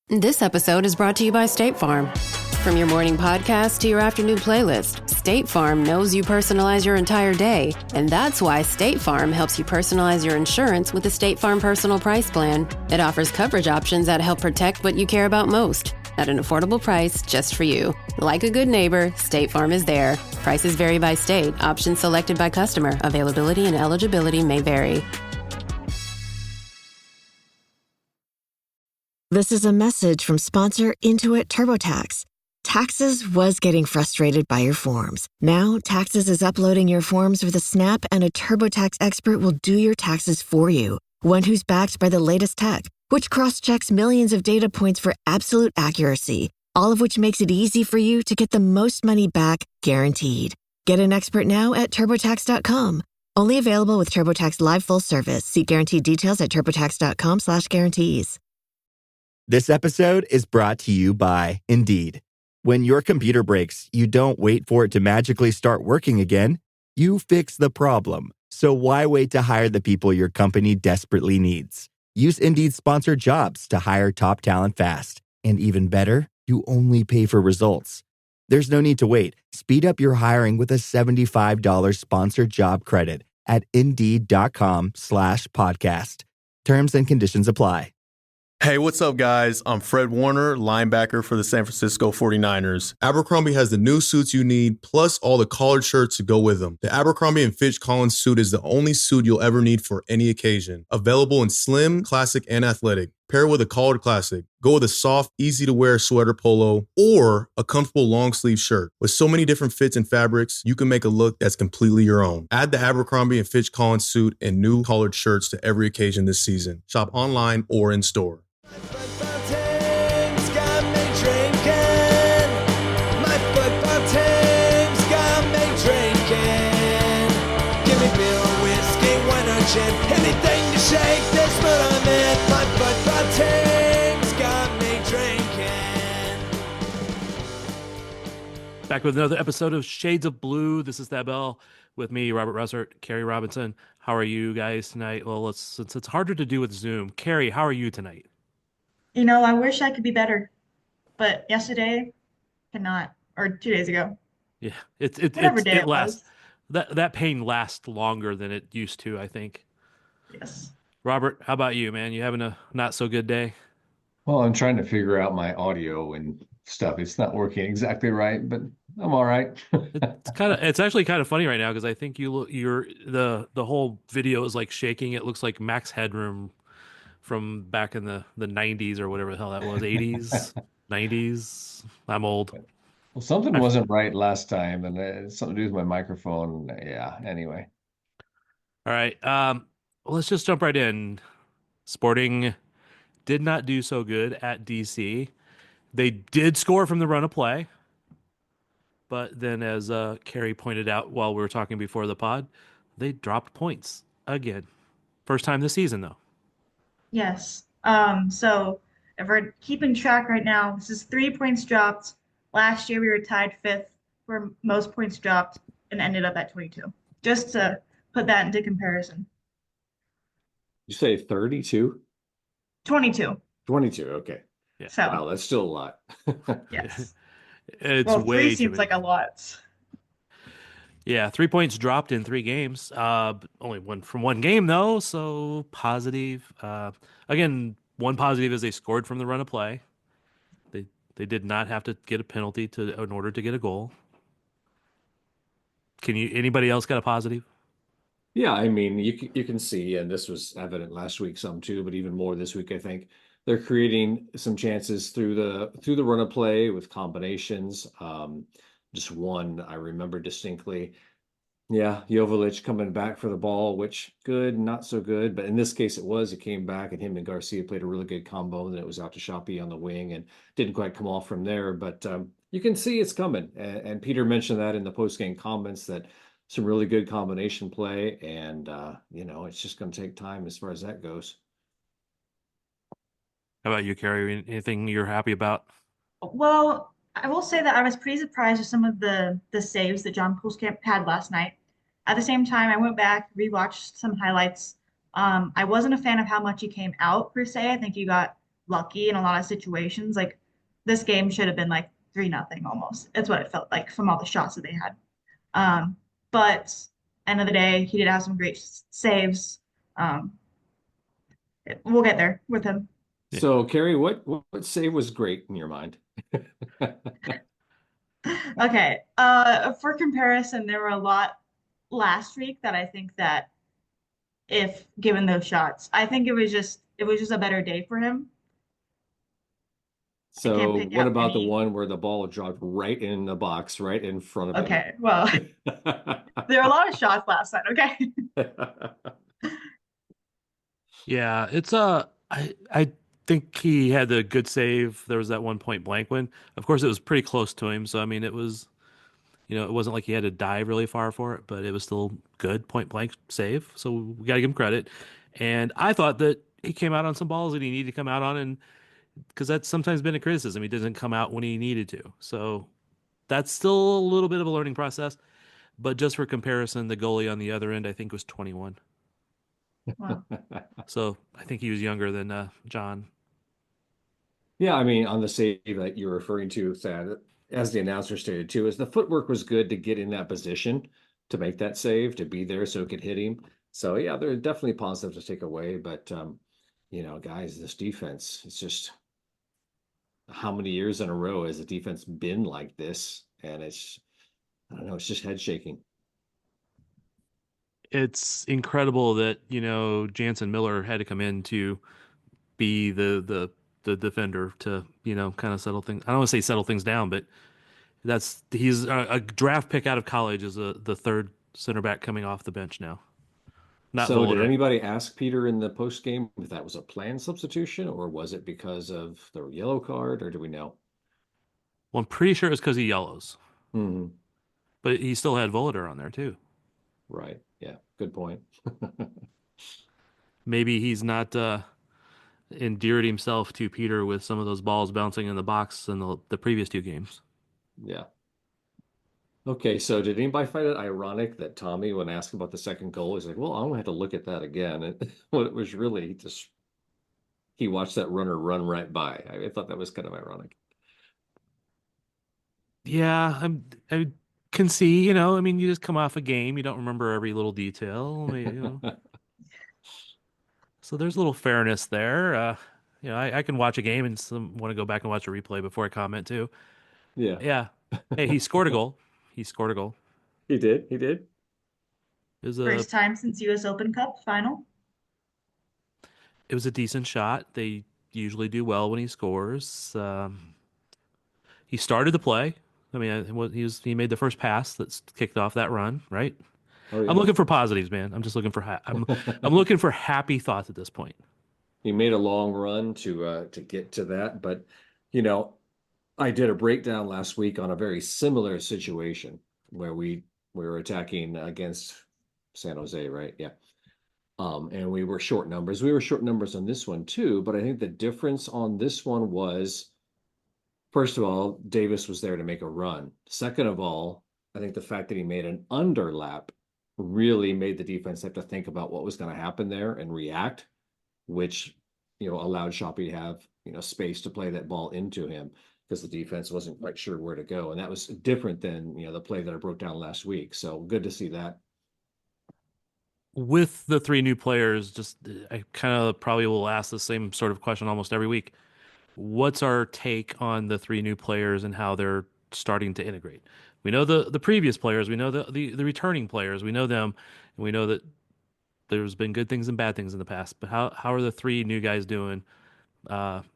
This episode is brought to you by State Farm. From your morning podcast to your afternoon playlist, State Farm knows you personalize your entire day, and that's why State Farm helps you personalize your insurance with the State Farm Personal Price Plan. It offers coverage options that help protect what you care about most at an affordable price just for you. Like a good neighbor, State Farm is there. Prices vary by state. Options selected by customer. Availability and eligibility may vary. This is a message from sponsor Intuit TurboTax. Taxes was getting frustrated by your forms. Now, Taxes is uploading your forms with a snap, and a TurboTax expert will do your taxes for you. One who's backed by the latest tech, which cross-checks millions of data points for absolute accuracy, all of which makes it easy for you to get the most money back, guaranteed. Get an expert now at TurboTax.com. Only available with TurboTax Live Full Service. See guaranteed details at TurboTax.com/guarantees. This episode is brought to you by Indeed. When your computer breaks, you don't wait for it to magically start working again. You fix the problem. So why wait to hire the people your company desperately needs? Use Indeed's sponsored jobs to hire top talent fast. And even better, you only pay for results. There's no need to wait. Speed up your hiring with a $75 sponsored job credit at Indeed.com/podcast. Terms and conditions apply. Hey, what's up, guys? I'm Fred Warner, linebacker for the San Francisco 49ers. Abercrombie has the new suits you need, plus all the collared shirts to go with them. The Abercrombie & Fitch Collins suit is the only suit you'll ever need for any occasion. Available in slim, classic, and athletic. Pair with a collared classic. Go with a soft, easy-to-wear sweater polo or a comfortable long-sleeve shirt. With so many different fits and fabrics, you can make a look that's completely your own. Add the Abercrombie & Fitch Collins suit and new collared shirts to every occasion this season. Shop online or in store. Anything to shake this mood I'm in. My football team's got me drinking. Back with another episode of Shades of Blue. This is Thad Bell with me, Robert Russert, Carrie Robinson. How are you guys tonight? Well, since it's harder to do with Zoom. Carrie, how are you tonight? You know, I wish I could be better, but yesterday cannot, or 2 days ago. Yeah, it lasts. That pain lasts longer than it used to, I think. Yes. Robert, how about you, man? You having a not so good day? Well, I'm trying to figure out my audio and stuff. It's not working exactly right, but I'm all right. It's actually kind of funny right now because I think the whole video is like shaking. It looks like Max Headroom from back in the 90s or whatever the hell that was, 80s, 90s. I'm old. Well, something wasn't right last time, and it's something to do with my microphone. Yeah, anyway. All right. Let's just jump right in. Sporting did not do so good at DC. They did score from the run of play, but then as Carrie pointed out while we were talking before the pod, they dropped points again. First time this season, though. Yes. So if we're keeping track right now, this is 3 points dropped. Last year we were tied 5th for most points dropped and ended up at 22. Just to put that into comparison. You say 32? 22. 22, okay. Yeah. So, wow, that's still a lot. yes. It's well, way 3 seems like a lot. Yeah, 3 points dropped in 3 games. Only one from one game, though, so positive. Again, one positive is they scored from the run of play. They did not have to get a penalty in order to get a goal. Anybody else got a positive? Yeah, I mean, you can see, and this was evident last week some too, but even more this week, I think. They're creating some chances through the run of play with combinations. Just one I remember distinctly. Yeah, Joveljic coming back for the ball, which good, not so good. But in this case, it came back, and him and Garcia played a really good combo. And then it was out to Shoppy on the wing and didn't quite come off from there. But you can see it's coming. And Peter mentioned that in the post-game comments that some really good combination play. And, it's just going to take time as far as that goes. How about you, Carrie? Anything you're happy about? Well, I will say that I was pretty surprised with some of the saves that John Pulskamp had last night. At the same time, I went back, rewatched some highlights. I wasn't a fan of how much he came out per se. I think he got lucky in a lot of situations. Like this game should have been like 3-0 almost. It's what it felt like from all the shots that they had. But end of the day, he did have some great saves. Um, we'll get there with him. So, Carrie, what save was great in your mind? Okay. For comparison, there were a lot last week that I think that if given those shots, I think it was just a better day for him. I can't So, pick what out about the any. one where the ball dropped right in the box, right in front of him? Okay, well, there were a lot of shots last night. Okay. Yeah, I think he had a good save. There was that one point blank win. Of course, it was pretty close to him, so I mean, it was, it wasn't like he had to dive really far for it, but it was still good point blank save. So we got to give him credit. And I thought that he came out on some balls that he needed to come out on, and because that's sometimes been a criticism, he doesn't come out when he needed to. So that's still a little bit of a learning process. But just for comparison, the goalie on the other end, I think, was 21. Well, So I think he was younger than John. Yeah, I mean, on the save that you're referring to, Thad, as the announcer stated too, is the footwork was good to get in that position to make that save, to be there so it could hit him. So yeah, there are definitely positives to take away. But guys, this defense, it's just how many years in a row has the defense been like this? And I don't know, it's just head shaking. It's incredible that, Jansen Miller had to come in to be the defender to, kind of settle things. I don't want to say settle things down, but he's a draft pick out of college as the third center back coming off the bench now. Not So did Voloder. anybody ask Peter in the post game if that was a planned substitution or was it because of the yellow card or do we know? Well, I'm pretty sure it's because he yellows, Hmm. but he still had Voloder on there too. Right. Yeah. Good point. Maybe he's not endeared himself to Peter with some of those balls bouncing in the box in the previous two games. Yeah. Okay. So did anybody find it ironic that Tommy, when asked about the second goal, he's like, well, I'm gonna have to look at that again. And when it was really just he watched that runner run right by. I thought that was kind of ironic. Yeah, I can see, I mean, you just come off a game, you don't remember every little detail, So there's a little fairness there. I can watch a game and want to go back and watch a replay before I comment too. Yeah. Yeah. Hey, he scored a goal. He scored a goal. He did. He did. It was a first time since U.S. Open Cup final. it was a decent shot. They usually do well when he scores. He started the play. I mean, he made the first pass that's kicked off that run, right? Oh I'm yeah. looking for positives, man. I'm just looking for I'm looking for happy thoughts at this point. He made a long run to get to that, but you know, I did a breakdown last week on a very similar situation where we were attacking against San Jose, right? Yeah. And we were short numbers. We were short numbers on this one too, but I think the difference on this one was, first of all, Davis was there to make a run. Second of all, I think the fact that he made an underlap really made the defense have to think about what was going to happen there and react, which allowed Shoppy to have space to play that ball into him because the defense wasn't quite sure where to go, and that was different than the play that I broke down last week. So good to see that. With the three new players, just I kind of probably will ask the same sort of question almost every week. What's our take on the three new players and how they're starting to integrate? We know the previous players, we know the returning players, we know them, and we know that there's been good things and bad things in the past. But how are the three new guys doing?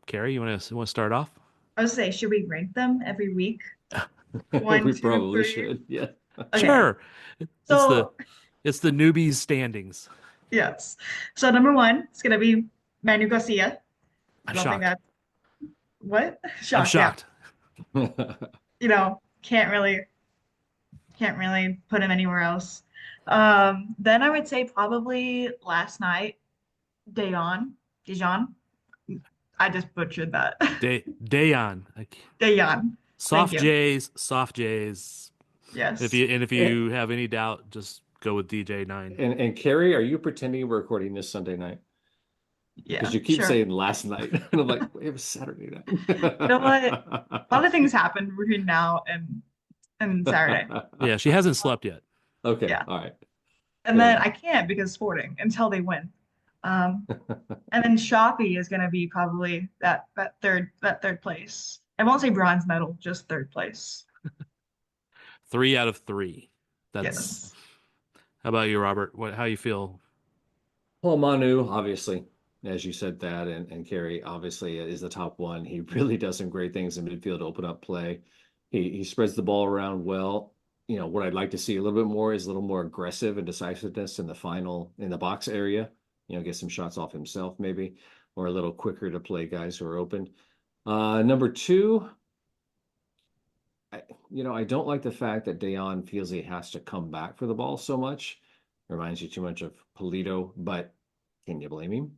Carrie, you want to start off? I would say, should we rank them every week? One, We two, probably three. should. Yeah. Okay. Sure. It's the So it's the newbies standings. yes. So number one, it's gonna be Manu Garcia. I I'm don't think shocked. that what? I'm Shocked, yeah. shocked. Can't really put him anywhere else. Then I would say probably last night, Dijon. I just butchered that. Dayon. Dijon. Thank Soft you. J's, soft J's. If Yes. you have any doubt, just go with DJ9. And Carrie, are you pretending we're recording this Sunday night? Yeah, Because you keep sure. saying last night, and I'm like, it was Saturday night. You know what? A lot of things happen between now and Saturday. Yeah, she hasn't slept yet. Okay, Yeah. all right, And fair then I enough. can't because Sporting until they win. Um, and then Shopee is gonna be probably that third place. I won't say bronze medal, just third place. 3 out of 3. That's Yes. how about you, Robert? How you feel? Well, Manu, obviously, as you said that, and Carey obviously is the top one. He really does some great things in midfield to open up play. He spreads the ball around well. You know, what I'd like to see a little bit more is a little more aggressive and decisiveness in the final in the box area. You know, get some shots off himself maybe, or a little quicker to play guys who are open. Number two, I don't like the fact that Dayon feels he has to come back for the ball so much. Reminds you too much of Polito, but can you blame him?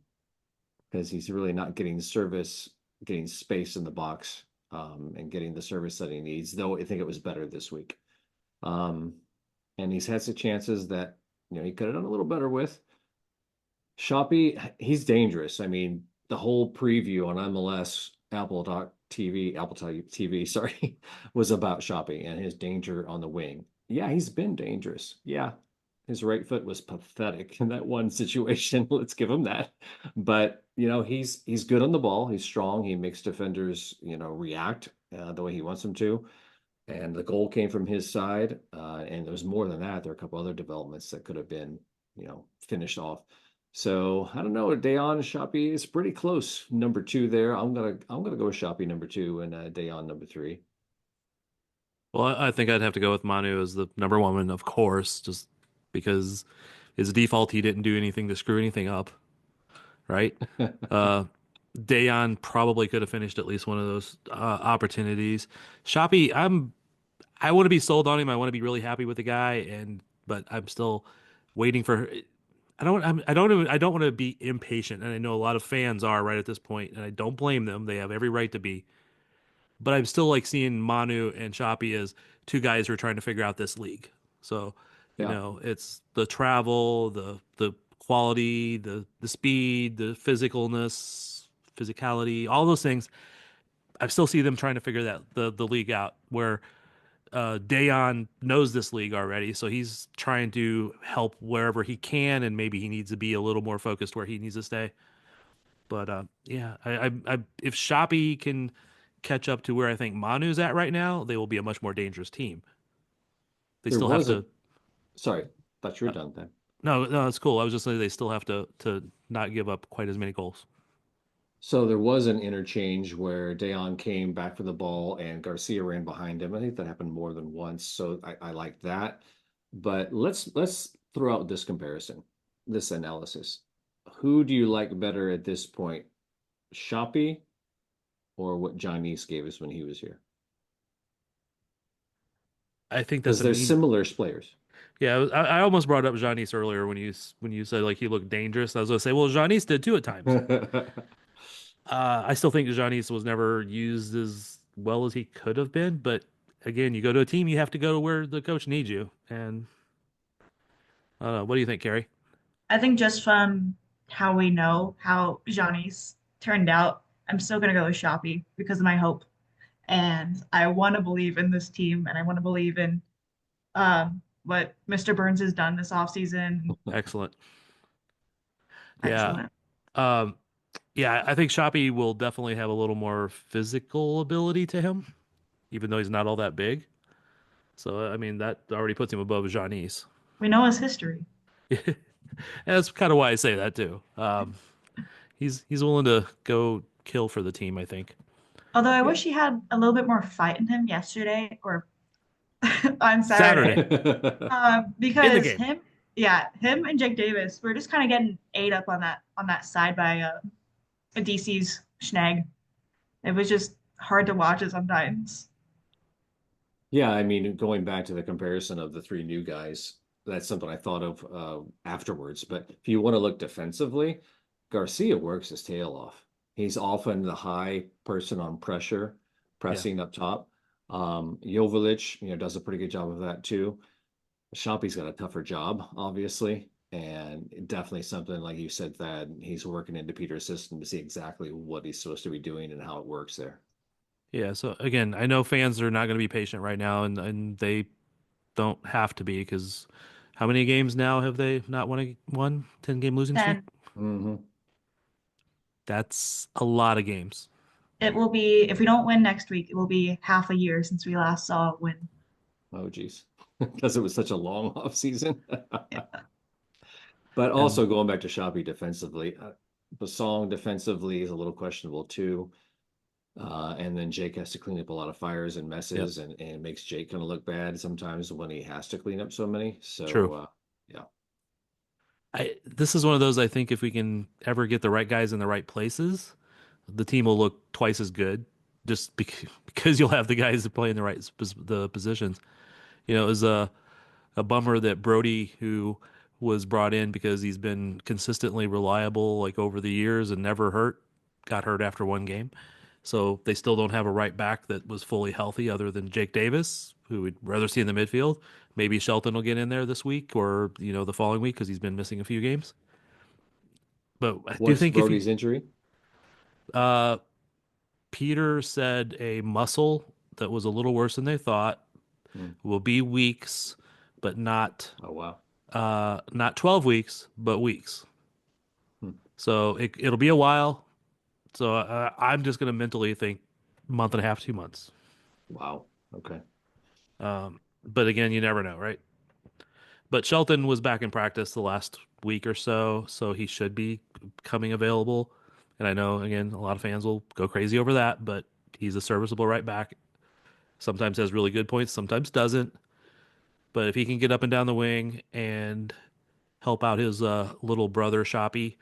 Because he's really not getting service, getting space in the box, and getting the service that he needs. Though I think it was better this week, um, and he's had some chances that he could have done a little better with. Shopee, he's dangerous. I mean, the whole preview on MLS Apple TV, sorry, was about Shopee and his danger on the wing. Yeah, he's been dangerous. Yeah, his right foot was pathetic in that one situation. Let's give him that. But he's good on the ball. He's strong. He makes defenders react the way he wants them to. And the goal came from his side. And there was more than that. There are a couple other developments that could have been finished off. So I don't know. Dayon Shopee is pretty close. Number 2 there. I'm gonna go with Shopee number 2 and Dayon number 3. Well, I think I'd have to go with Manu as the number 1, of course, just because his default he didn't do anything to screw anything up, right? Uh, Dayon probably could have finished at least one of those opportunities. Shopee, I want to be sold on him. I want to be really happy with the guy, but I'm still waiting for. I don't want to be impatient, and I know a lot of fans are right at this point, and I don't blame them. They have every right to be. But I'm still like seeing Manu and Shopee as two guys who are trying to figure out this league. So, Yeah. it's the travel, the quality, the speed, the physicality, all those things. I still see them trying to figure the league out where Dayon knows this league already, so he's trying to help wherever he can, and maybe he needs to be a little more focused where he needs to stay. But yeah, if Shopee can catch up to where I think Manu's at right now, they will be a much more dangerous team. They There still have was to. sorry, thought you were Uh, done then. no, it's cool. I was just saying they still have to not give up quite as many goals. So there was an interchange where Dayon came back for the ball and Garcia ran behind him. I think that happened more than once. So I like that. But let's throw out this comparison, this analysis. Who do you like better at this point? Shopee or what John Neese gave us when he was here? I think that's Because an they're similar players. yeah. I almost brought up Janice earlier when you said like he looked dangerous. I was gonna say, well, Janice did too at times. I still think Janice was never used as well as he could have been, but again, you go to a team, you have to go to where the coach needs you. And what do you think, Carrie? I think just from how we know how Johnny's turned out, I'm still gonna go with Shopee because of my hope. And I want to believe in this team, and I want to believe in what Mr. Burns has done this offseason. Excellent. Yeah. Excellent. Um, yeah, I think Shopee will definitely have a little more physical ability to him, even though he's not all that big. So, I mean, that already puts him above Janice. We know his history. And that's kind of why I say that too. He's willing to go kill for the team, I think. Although I Yeah. wish he had a little bit more fight in him yesterday or on Saturday. Saturday. In the Because game. him and Jake Davis were just kind of getting ate up on that side by a DC's Schnag. It was just hard to watch it sometimes. Yeah, I mean, going back to the comparison of the 3 new guys, that's something I thought of afterwards. But if you want to look defensively, Garcia works his tail off. He's often the high person on pressure, Yeah. pressing up top. Joveljic, does a pretty good job of that too. Shopee's got a tougher job, obviously. And definitely something like you said, Thad, he's working into Peter's system to see exactly what he's supposed to be doing and how it works there. Yeah. So again, I know fans are not going to be patient right now, and they don't have to be because how many games now have they not won 10-game losing streak? And Hmm. That's a lot of games. it will be, if we don't win next week, it will be half a year since we last saw a win. Oh, geez. Because it was such a long off season. Yeah. But And also going back to Shabby defensively, the song defensively is a little questionable too. And then Jake has to clean up a lot of fires and yep, messes, and it makes Jake kind of look bad sometimes when he has to clean up so many. true. So, yeah, This is one of those I think if we can ever get the right guys in the right places, the team will look twice as good just because you'll have the guys that play in the the positions. It was a bummer that Brody, who was brought in because he's been consistently reliable like over the years and never hurt, got hurt after one game. So they still don't have a right back that was fully healthy other than Jake Davis, who we'd rather see in the midfield. Maybe Shelton will get in there this week or, the following week because he's been missing a few games. But I do what's think if you, Brody's injury? uh, Peter said a muscle that was a little worse than they thought Hmm. will be weeks, but Oh, wow. not 12 weeks, but weeks. Hmm. So it'll be a while. So I'm just gonna mentally think month and a half, 2 months. Wow. Okay. But again, you never know, right? But Shelton was back in practice the last week or so, so he should be coming available. And I know again, a lot of fans will go crazy over that, but he's a serviceable right back. Sometimes has really good points, sometimes doesn't. But if he can get up and down the wing and help out his little brother Shoppy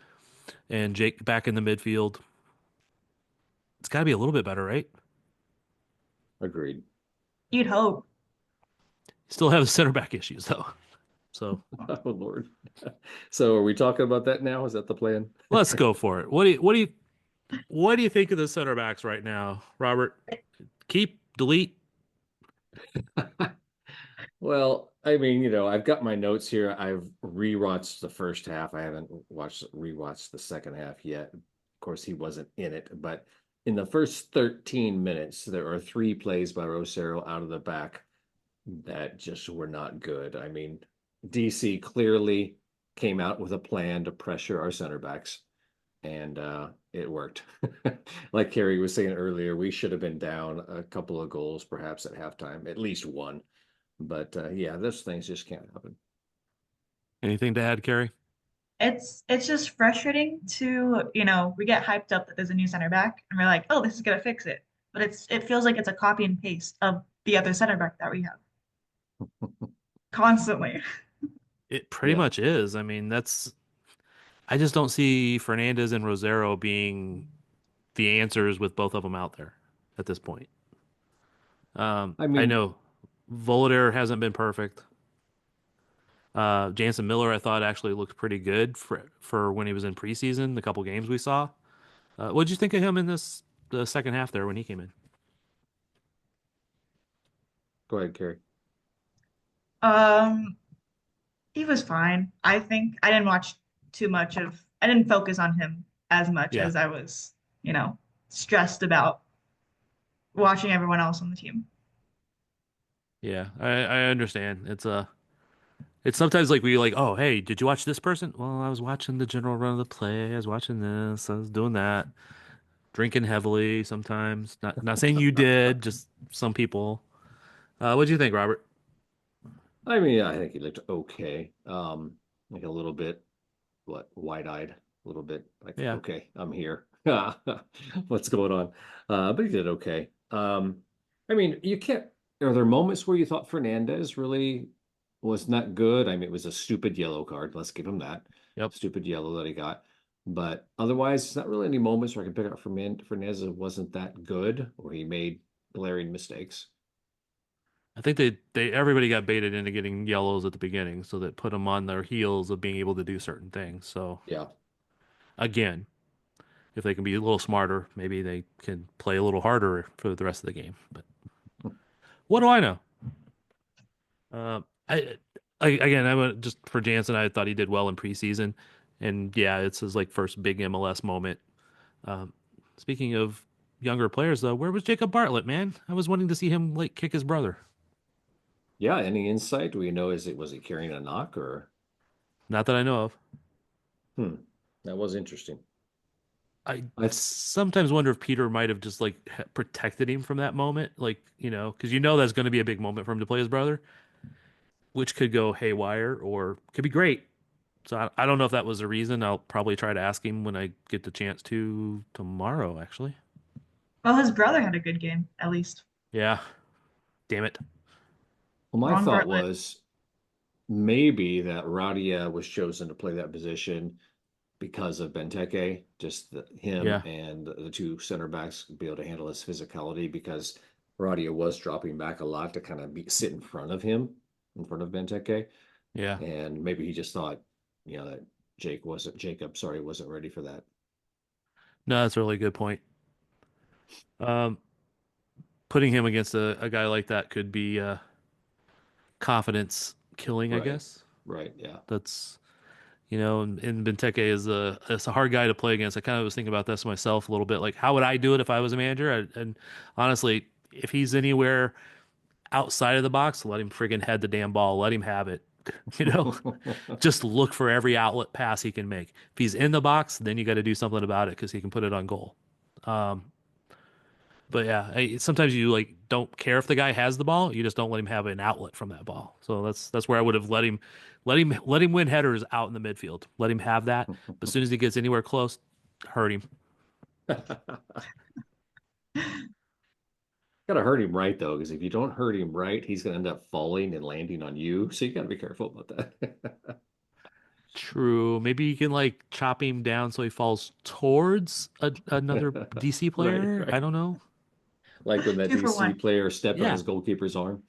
and Jake back in the midfield, it's got to be a little bit better, right? Agreed. You'd hope. Still have the center back issues though. So Oh, Lord. So are we talking about that now? Is that the plan? let's go for it. What do you think of the center backs right now, Robert? Keep, delete. Well, I mean, I've got my notes here. I've rewatched the first half. I haven't rewatched the second half yet. Of course, he wasn't in it, but in the first 13 minutes, there are three plays by Rosero out of the back that just were not good. I mean, DC clearly came out with a plan to pressure our center backs, and it worked. Like Kerry was saying earlier, we should have been down a couple of goals perhaps at halftime, at least one. But yeah, those things just can't happen. Anything to add, Carrie? It's just frustrating to, we get hyped up that there's a new center back and we're like, oh, this is gonna fix it. But it feels like it's a copy and paste of the other center back that we have constantly. It pretty Yeah. much is. I mean, I just don't see Fernandez and Rosero being the answers with both of them out there at this point. I I mean, know Volader hasn't been perfect. Jansen Miller, I thought actually looked pretty good for when he was in preseason. The couple games we saw. What'd you think of him in the second half there when he came in? go ahead, Kerry. Um, he was fine. I think I didn't watch too much of, I didn't focus on him as much Yeah, as I was, stressed about watching everyone else on the team. yeah, I understand. It's sometimes like we like, oh, hey, did you watch this person? Well, I was watching the general run of the play. I was watching this. I was doing that. Drinking heavily sometimes. Not saying you did, just some people. What'd you think, Robert? I mean, I think he looked okay. Like a little bit, wide-eyed, a little bit like, Yeah. okay, I'm here. What's going on? But he did okay. I mean, you can't. Are there moments where you thought Fernandez really was not good? I mean, it was a stupid yellow card. Let's give him that. Yep. Stupid yellow that he got. But otherwise, it's not really any moments where I can pick out Fernandez wasn't that good or he made glaring mistakes. I think they everybody got baited into getting yellows at the beginning, so that put them on their heels of being able to do certain things. So Yeah. again, if they can be a little smarter, maybe they can play a little harder for the rest of the game. But what do I know? I Again, I went just for Jansen. I thought he did well in preseason, and yeah, it's his like first big MLS moment. Um, Speaking of younger players, though, where was Jacob Bartlett, man? I was wanting to see him like kick his brother. Yeah, any insight? Do we know was he carrying a knock or Not that I know of. hmm. That was interesting. I I sometimes wonder if Peter might have just like protected him from that moment, like because that's going to be a big moment for him to play his brother, which could go haywire or could be great. So I don't know if that was the reason. I'll probably try to ask him when I get the chance to tomorrow, actually. Well, his brother had a good game, at least. Yeah, damn it. well, my Wrong thought Bartlett. was maybe that Radia was chosen to play that position because of Benteke, just him Yeah, and the two center backs be able to handle his physicality because Radia was dropping back a lot to kind of sit in front of him, in front of Benteke. yeah. And maybe he just thought, that Jacob, sorry, wasn't ready for that. No, that's a really good point. Um, Putting him against a guy like that could be confidence killing, I Right. guess. Right. Yeah. That's and Benteke is a hard guy to play against. I kind of was thinking about this myself a little bit. Like, how would I do it if I was a manager? And honestly, if he's anywhere outside of the box, let him friggin' head the damn ball. Let him have it. You know, just look for every outlet pass he can make. If he's in the box, then you got to do something about it because he can put it on goal. Um, but yeah, sometimes you like don't care if the guy has the ball. You just don't let him have an outlet from that ball. So that's where I would have let him win headers out in the midfield. Let him have that. But as soon as he gets anywhere close, hurt him. Gotta hurt him right though, because if you don't hurt him right, he's gonna end up falling and landing on you. So you gotta be careful about that. True. Maybe you can like chop him down so he falls towards another DC Right, player. I right. don't know. Like when that Two for DC one. player stepped on Yeah. his goalkeeper's arm.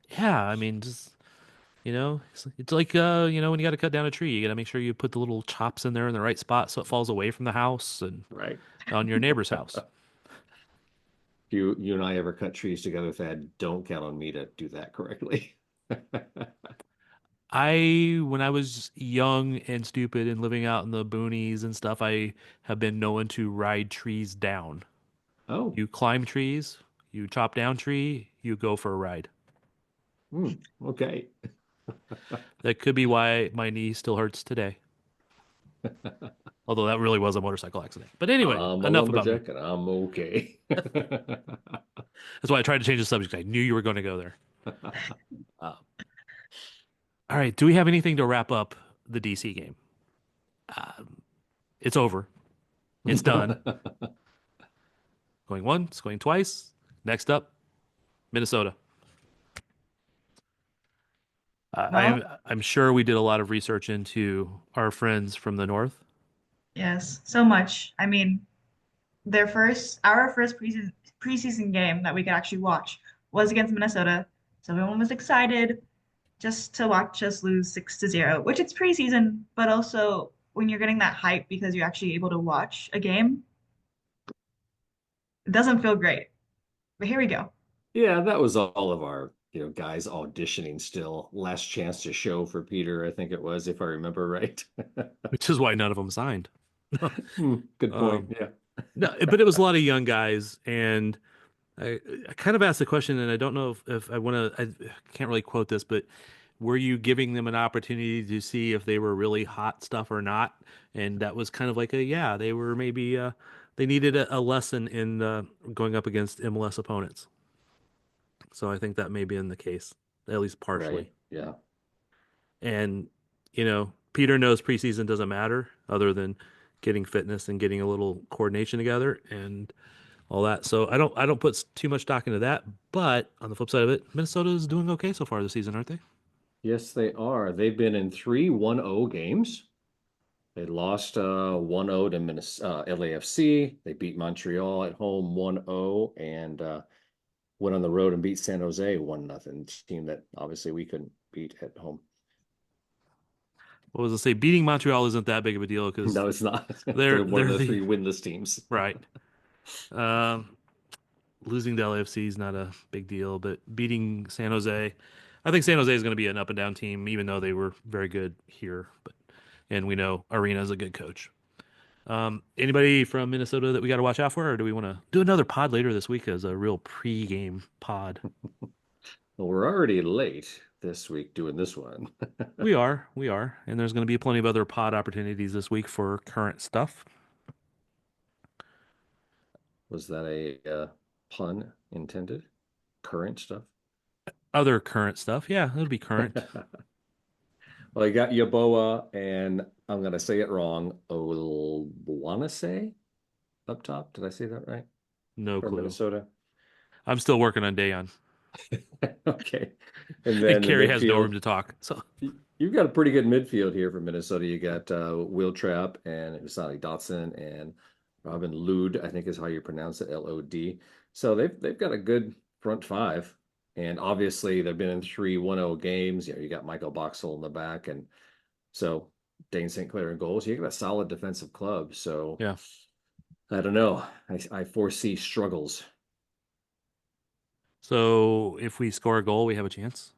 Yeah. I mean, just it's like when you got to cut down a tree, you got to make sure you put the little chops in there in the right spot so it falls away from the house and Right. on your neighbor's house. You and I ever cut trees together, Thad, don't count on me to do that correctly. When I was young and stupid and living out in the boonies and stuff, I have been known to ride trees down. Oh, You climb trees, you chop down tree, you go for a ride. okay. That could be why my knee still hurts today. Although that really was a motorcycle accident. But anyway, I'm a enough about me. lumberjack and I'm okay. That's why I tried to change the subject. I knew you were going to go there. Uh, all right. Do we have anything to wrap up the DC game? It's over. It's done. Going once, going twice. Next up, Minnesota. I'm Well, I'm sure we did a lot of research into our friends from the north. yes, so much. I mean, our first preseason game that we could actually watch was against Minnesota. So everyone was excited just to watch us lose 6-0, which it's preseason, but also when you're getting that hype because you're actually able to watch a game, it doesn't feel great. But here we go. Yeah, that was all of our, guys auditioning still. Last chance to show for Peter, I think it was, if I remember right. Which is why none of them signed. Good point. Um, Yeah. no, but it was a lot of young guys, and I kind of asked the question, and I don't know if I want to. I can't really quote this, but were you giving them an opportunity to see if they were really hot stuff or not? And that was kind of like yeah, they were maybe they needed a lesson in going up against MLS opponents. So I think that may be in the case, at least Right. partially. Yeah. And Peter knows preseason doesn't matter other than getting fitness and getting a little coordination together and all that. So I don't put too much stock into that. But on the flip side of it, Minnesota is doing okay so far this season, aren't they? Yes, they are. They've been in 3-1-0 games. They lost 1-0 to LAFC. They beat Montreal at home 1-0 and went on the road and beat San Jose 1-0, team that obviously we couldn't beat at home. What was I say? Beating Montreal isn't that big of a deal because No, it's not. they're They're one of they're the the three winless teams. right. Um, Losing to LAFC is not a big deal, but beating San Jose, I think San Jose is going to be an up and down team, even though they were very good here. And we know Arena is a good coach. Anybody from Minnesota that we got to watch out for, or do we want to do another pod later this week as a real pre-game pod? Well, we're already late this week doing this one. We are, and there's going to be plenty of other pod opportunities this week for current stuff. Was that a pun intended? Current stuff? Other current stuff, yeah, it'll be current. Well, you got Yaboa, and I'm going to say it wrong. Oluwanase up top. Did I say that right? No From clue. Minnesota. I'm still working on Dayon. Okay. And then And Carrie has no room to talk. So you've got a pretty good midfield here for Minnesota. You got Will Trapp and Usani Dotson and Robin Lod, I think is how you pronounce it, Lod. So they've got a good front five. And obviously they've been in 3-1-0 games. You got Michael Boxall in the back, and so Dane St. Clair in goals. You got a solid defensive club. So yeah. I don't know. I foresee struggles. So if we score a goal, we have a chance.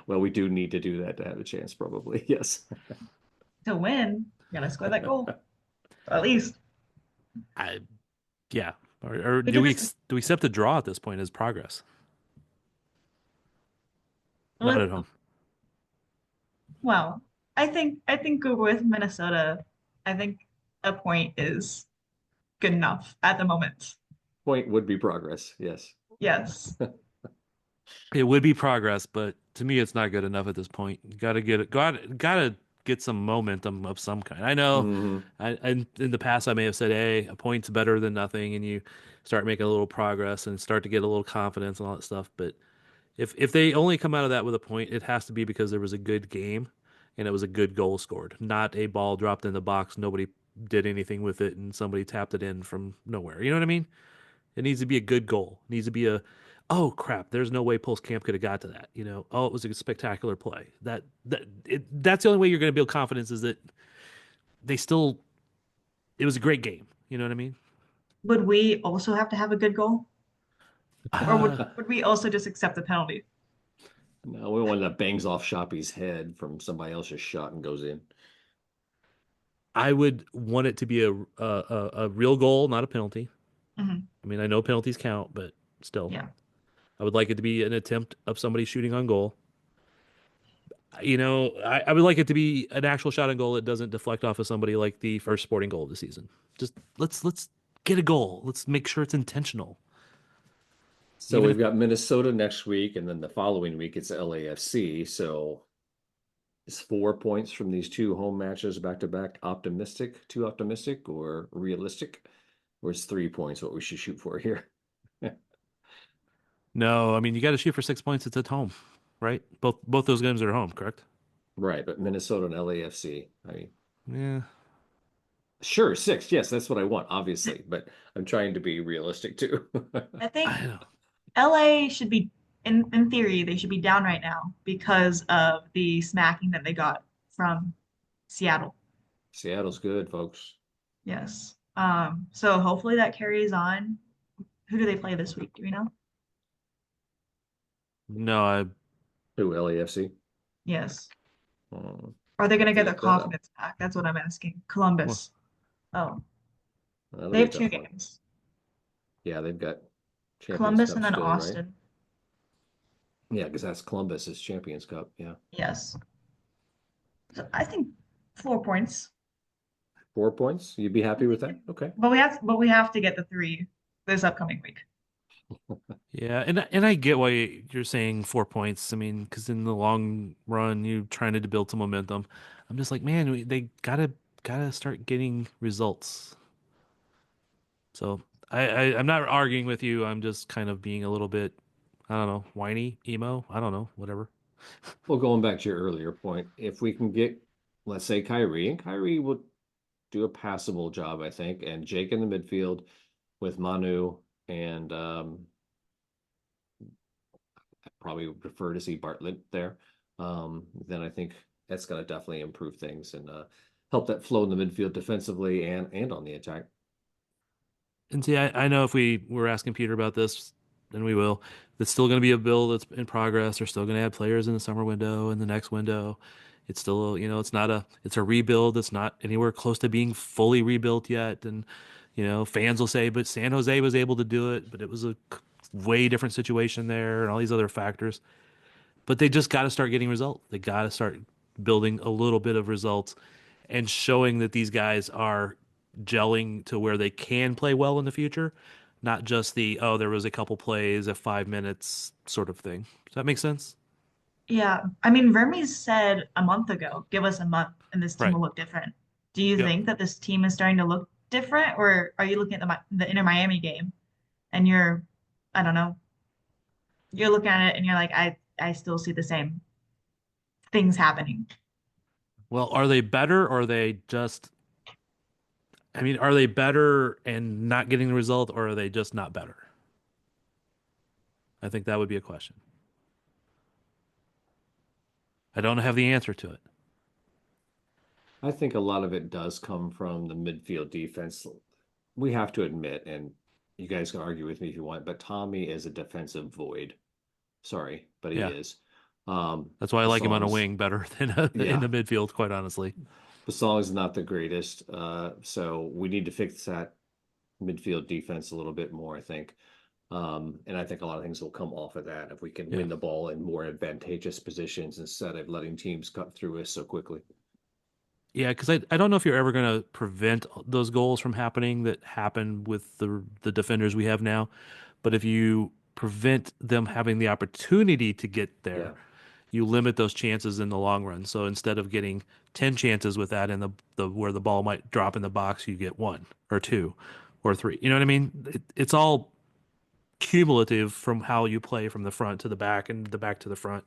Well, we do need to do that to have a chance, probably. Yes. To win, you gotta score that goal. At least. Yeah. Or do we accept a draw at this point as progress? Not at home. Well, I think with Minnesota, I think a point is good enough at the moment. Point would be progress. Yes. Yes. It would be progress, but to me, it's not good enough at this point. You got to get it. Got to get some momentum of some kind. I know. Mm-hmm. In the past, I may have said, "Hey, a point's better than nothing," and you start making a little progress and start to get a little confidence and all that stuff. But if they only come out of that with a point, it has to be because there was a good game and it was a good goal scored, not a ball dropped in the box, nobody did anything with it, and somebody tapped it in from nowhere. You know what I mean? It needs to be a good goal. It needs to be oh crap, there's no way Pulse Camp could have got to that. Oh, it was a spectacular play. That's the only way you're going to build confidence, is that it was a great game. You know what I mean? Would we also have to have a good goal? Or would we also just accept the penalty? No, we want that bangs off Shoppy's head from somebody else's shot and goes in. I would want it to be a real goal, not a penalty. Mm-hmm. I mean, I know penalties count, but still. Yeah. I would like it to be an attempt of somebody shooting on goal. I would like it to be an actual shot on goal that doesn't deflect off of somebody like the first Sporting goal of the season. Just let's get a goal. Let's make sure it's intentional. So we've got Minnesota next week, and then the following week it's LAFC. So is 4 points from these two home matches back to back too optimistic or realistic? Or is 3 points what we should shoot for here? No, I mean, you got to shoot for 6 points. It's at home, right? Both those games are at home, correct? Right, but Minnesota and LAFC. I mean, yeah. Sure, 6. Yes, that's what I want, obviously, but I'm trying to be realistic too. I think LA should be, in theory, they should be down right now because of the smacking that they got from Seattle. Seattle's good, folks. Yes. So hopefully that carries on. Who do they play this week? Do we know? No, Who, LAFC? Yes. Hmm. Are they going to get their Look that up. confidence back? That's what I'm asking. Columbus. Oh, That'll they be have a 2 tough one. games. Yeah, they've got Champions Columbus Cup and then still, right? Austin. Yeah, because that's Columbus's Champions Cup. Yeah. Yes. So I think 4 points. 4 points? You'd be happy with that? Okay. But we have to get the 3 this upcoming week. Yeah, and I get why you're saying 4 points. I mean, because in the long run, you're trying to build some momentum. I'm just like, man, they gotta start getting results. So I'm not arguing with you. I'm just kind of being a little bit, I don't know, whiny, emo. I don't know, whatever. Well, going back to your earlier point, if we can get, let's say, Kyrie, and Kyrie will do a passable job, I think, and Jake in the midfield with Manu, and I probably would prefer to see Bartlett there. Then I think that's going to definitely improve things and help that flow in the midfield defensively and on the attack. And see, I know if we were asking Peter about this, then we will. It's still going to be a build that's in progress. They're still going to add players in the summer window and the next window. It's still, it's a rebuild. It's not anywhere close to being fully rebuilt yet. And, fans will say, but San Jose was able to do it, but it was a way different situation there and all these other factors. But they just got to start getting results. They got to start building a little bit of results and showing that these guys are gelling to where they can play well in the future, not just there was a couple plays at 5 minutes sort of thing. Does that make sense? Yeah, I mean, Vermes said a month ago, give us a month and this team Right. will look different. Do you Yep. think that this team is starting to look different, or are you looking at the Inter Miami game and I don't know, you're looking at it and you're like, I still see the same things happening. Well, are they better or are they just, are they better and not getting the result or are they just not better? I think that would be a question. I don't have the answer to it. I think a lot of it does come from the midfield defense. We have to admit, and you guys can argue with me if you want, but Tommy is a defensive void. Sorry, but he Yeah. is. That's why I The like him on a songs, wing better than in yeah, the midfield, quite honestly. the song is not the greatest. So we need to fix that midfield defense a little bit more, I think. And I think a lot of things will come off of that if we can Yeah. win the ball in more advantageous positions instead of letting teams cut through us so quickly. Yeah, because I don't know if you're ever going to prevent those goals from happening that happen with the defenders we have now. But if you prevent them having the opportunity to get there, Yeah. you limit those chances in the long run. So instead of getting 10 chances with that in the where the ball might drop in the box, you get one or two or three. You know what I mean? It's all cumulative from how you play from the front to the back and the back to the front.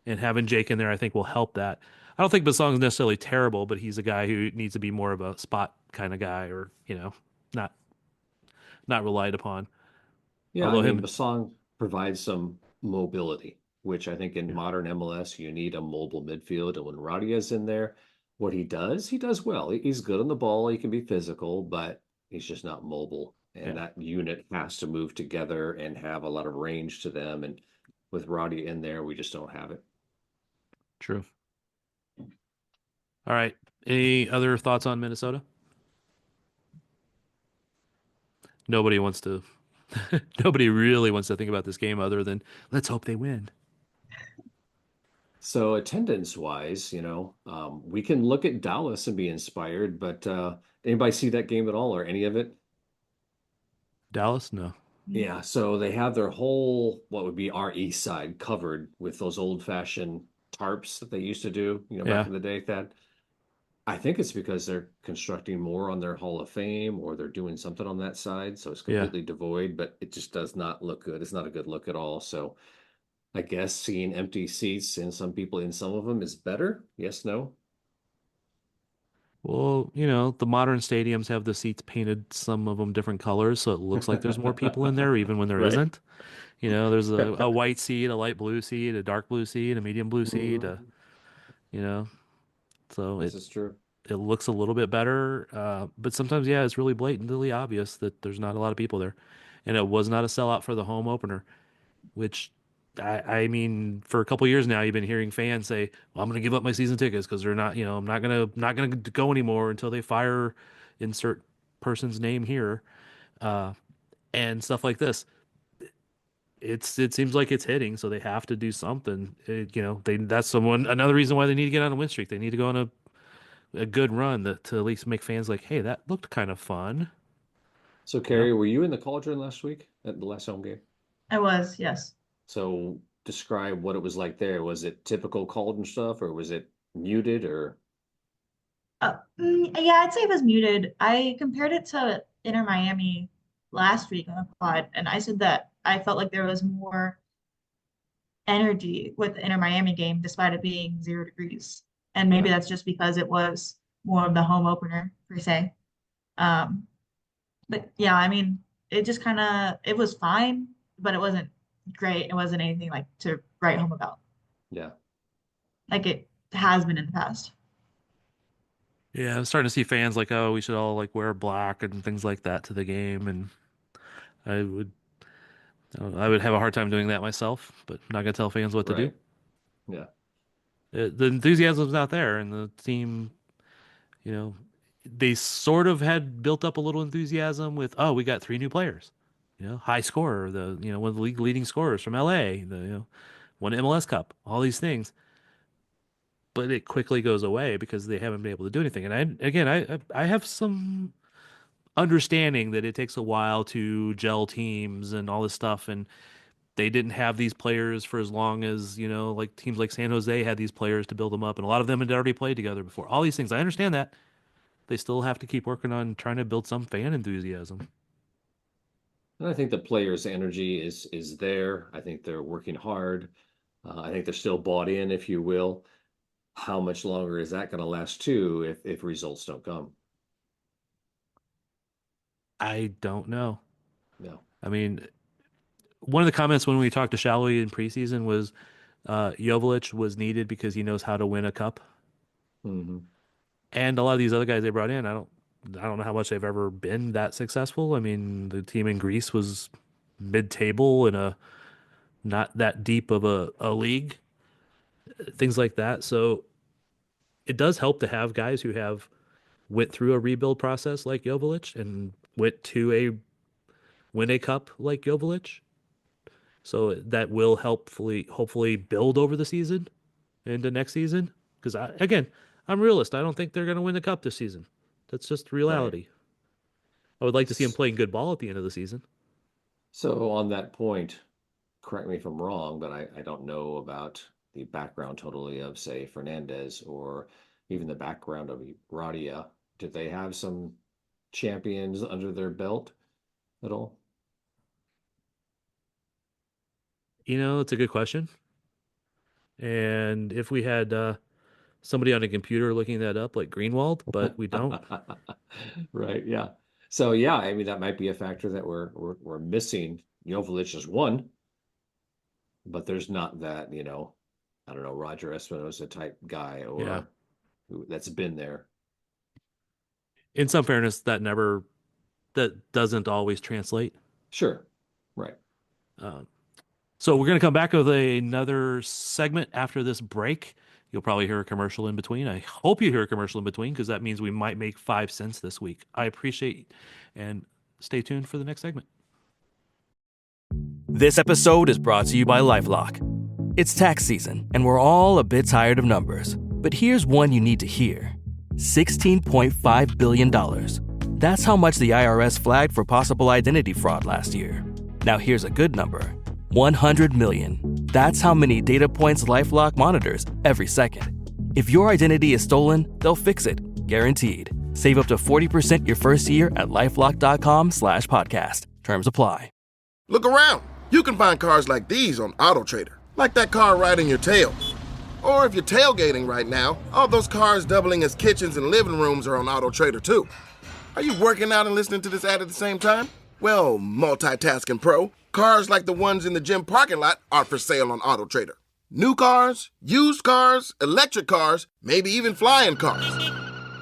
And having Jake in there, I think, will help that. I don't think Basong's necessarily terrible, but he's a guy who needs to be more of a spot kind of guy, or not not relied upon. Yeah, I Although mean, him, Basong provides some mobility, which I think in yeah, modern MLS, you need a mobile midfield. And when Radia's in there, what he does well. He's good on the ball. He can be physical, but he's just not mobile. And yeah, that unit has to move together and have a lot of range to them. And with Radia in there, we just don't have it. true. All right. Any other thoughts on Minnesota? Nobody wants to. Nobody really wants to think about this game other than let's hope they win. So attendance wise, we can look at Dallas and be inspired, but anybody see that game at all or any of it? Dallas, no. Yeah, so they have their whole what would be our east side covered with those old-fashioned tarps that they used to do, back Yeah, in the day, Thad. I think it's because they're constructing more on their Hall of Fame or they're doing something on that side, so it's yeah. completely devoid, but it just does not look good. It's not a good look at all. So I guess seeing empty seats and some people in some of them is better. Yes, no? Well, the modern stadiums have the seats painted, some of them different colors, so it looks like there's more people in there, even when there Right. isn't. There's a white seat, a light blue seat, a dark blue seat, a medium blue seat, Mhm. you know, so This is true. it looks a little bit better. But sometimes, yeah, it's really blatantly obvious that there's not a lot of people there. And it was not a sellout for the home opener, which I mean, for a couple years now, you've been hearing fans say, "Well, I'm going to give up my season tickets because they're not, I'm not gonna go anymore until they fire insert person's name here, uh, and stuff like this." It seems like it's hitting, so they have to do something. That's another reason why they need to get on a win streak. They need to go on a good run to at least make fans like, hey, that looked kind of fun. So, You know, Carrie, were you in the Cauldron last week at the last home game? I was, yes. So describe what it was like there. Was it typical Cauldron stuff or was it muted or Yeah, I'd say it was muted. I compared it to Inter Miami last week on the pod, and I said that I felt like there was more energy with the Inter Miami game despite it being 0 degrees. And maybe yeah. that's just because it was more of the home opener per se. Um, but yeah, I mean, it just kind of it was fine, but it wasn't great. It wasn't anything like to write home about, Yeah. like it has been in the past. yeah, I'm starting to see fans like, oh, we should all like wear black and things like that to the game, and I would I would have a hard time doing that myself, but I'm not going to tell fans what to do. Right. Yeah. The enthusiasm's not there, and the team, you know, they sort of had built up a little enthusiasm with, oh, we got 3 new players, high scorer, one of the league leading scorers from LA, won MLS Cup, all these things. But it quickly goes away because they haven't been able to do anything. And I have some understanding that it takes a while to gel teams and all this stuff, and they didn't have these players for as long as, like teams like San Jose had these players to build them up, and a lot of them had already played together before. All these things, I understand that. They still have to keep working on trying to build some fan enthusiasm. And I think the players' energy is there. I think they're working hard. I think they're still bought in, if you will. How much longer is that going to last too if results don't come? I don't know. No. I mean, one of the comments when we talked to Shallowy in preseason was Joveljic was needed because he knows how to win a cup. Mm-hmm. And a lot of these other guys they brought in, I don't know how much they've ever been that successful. I mean, the team in Greece was mid-table in a not that deep of a league, things like that. So it does help to have guys who have went through a rebuild process like Joveljic and went to win a cup like Joveljic. So that will hopefully build over the season into next season. Because I'm a realist. I don't think they're going to win the cup this season. That's just reality. Right. I would like to see them playing good ball at the end of the season. So on that point, correct me if I'm wrong, but I don't know about the background totally of, say, Fernandez or even the background of Radia. Did they have some champions under their belt at all? It's a good question. And if we had somebody on a computer looking that up, like Greenwald, but we don't. Right. Yeah. So yeah, I mean that might be a factor that we're missing. Joveljic is one, but there's not that I don't know, Roger Espinosa type guy or that's been there. In some fairness, that doesn't always translate. Sure. Right. So we're going to come back with another segment after this break. You'll probably hear a commercial in between. I hope you hear a commercial in between because that means we might make 5 cents this week. I appreciate and stay tuned for the next segment. This episode is brought to you by LifeLock. It's tax season, and we're all a bit tired of numbers. But here's one you need to hear. $16.5 billion. That's how much the IRS flagged for possible identity fraud last year. Now here's a good number. 100 million. That's how many data points LifeLock monitors every second. If your identity is stolen, they'll fix it, guaranteed. Save up to 40% your first year at LifeLock.com/podcast. Terms apply. Look around. You can find cars like these on AutoTrader, like that car riding your tail. Or if you're tailgating right now, all those cars doubling as kitchens and living rooms are on AutoTrader too. Are you working out and listening to this ad at the same time? Well, multitasking pro, cars like the ones in the gym parking lot are for sale on AutoTrader. New cars, used cars, electric cars, maybe even flying cars.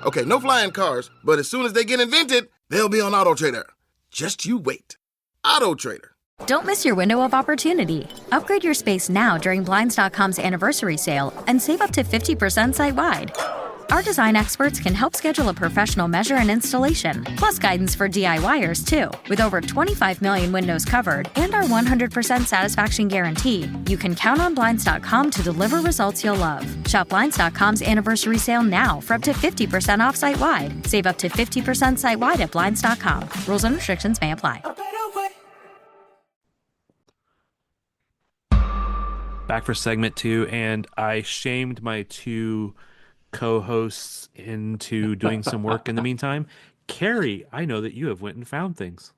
Okay, no flying cars, but as soon as they get invented, they'll be on AutoTrader. Just you wait. AutoTrader. Don't miss your window of opportunity. Upgrade your space now during Blinds.com's anniversary sale and save up to 50% site-wide. Our design experts can help schedule a professional measure and installation, plus guidance for DIYers too. With over 25 million windows covered and our 100% satisfaction guarantee, you can count on Blinds.com to deliver results you'll love. Shop Blinds.com's anniversary sale now for up to 50% off site-wide. Save up to 50% site-wide at Blinds.com. Rules and restrictions may apply. Back for segment 2, and I shamed my 2 co-hosts into doing some work in the meantime. Carrie, I know that you have went and found things.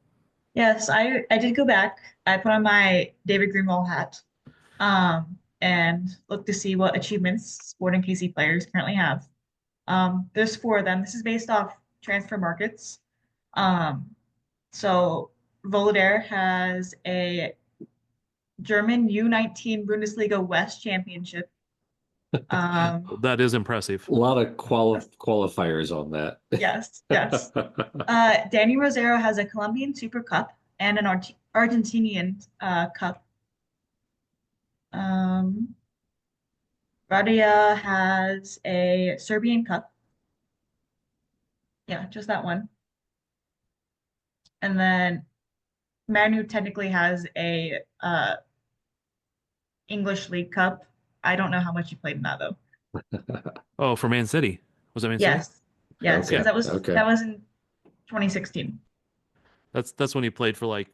Yes, I did go back. I put on my David Greenwald hat and looked to see what achievements Sporting KC players currently have. There's 4 of them. This is based off transfer markets. So Voloder has a German U19 Bundesliga West Championship. That is impressive. A lot of qualifiers on that. Yes. Danny Rosero has a Colombian Super Cup and an Argentinian cup. Radia has a Serbian cup. Yeah, just that one. And then Manu technically has a English League Cup. I don't know how much he played in that though. Oh, for Man City. Was that Man City? Yes. Yes, Okay. because that was Okay. that was in 2016. That's when he played for like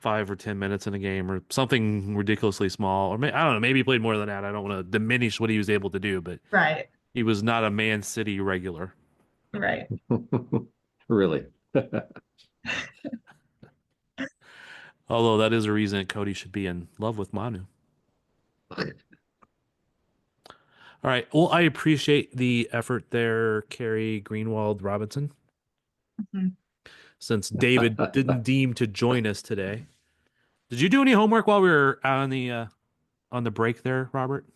5 or 10 minutes in a game or something ridiculously small. Or I don't know, maybe he played more than that. I don't want to diminish what he was able to do, but Right. he was not a Man City regular. Right. Really? Although that is a reason Cody should be in love with Manu. All right. Well, I appreciate the effort there, Carrie Greenwald Robinson. Mhm. Since David didn't deem to join us today, did you do any homework while we were out on the break there, Robert?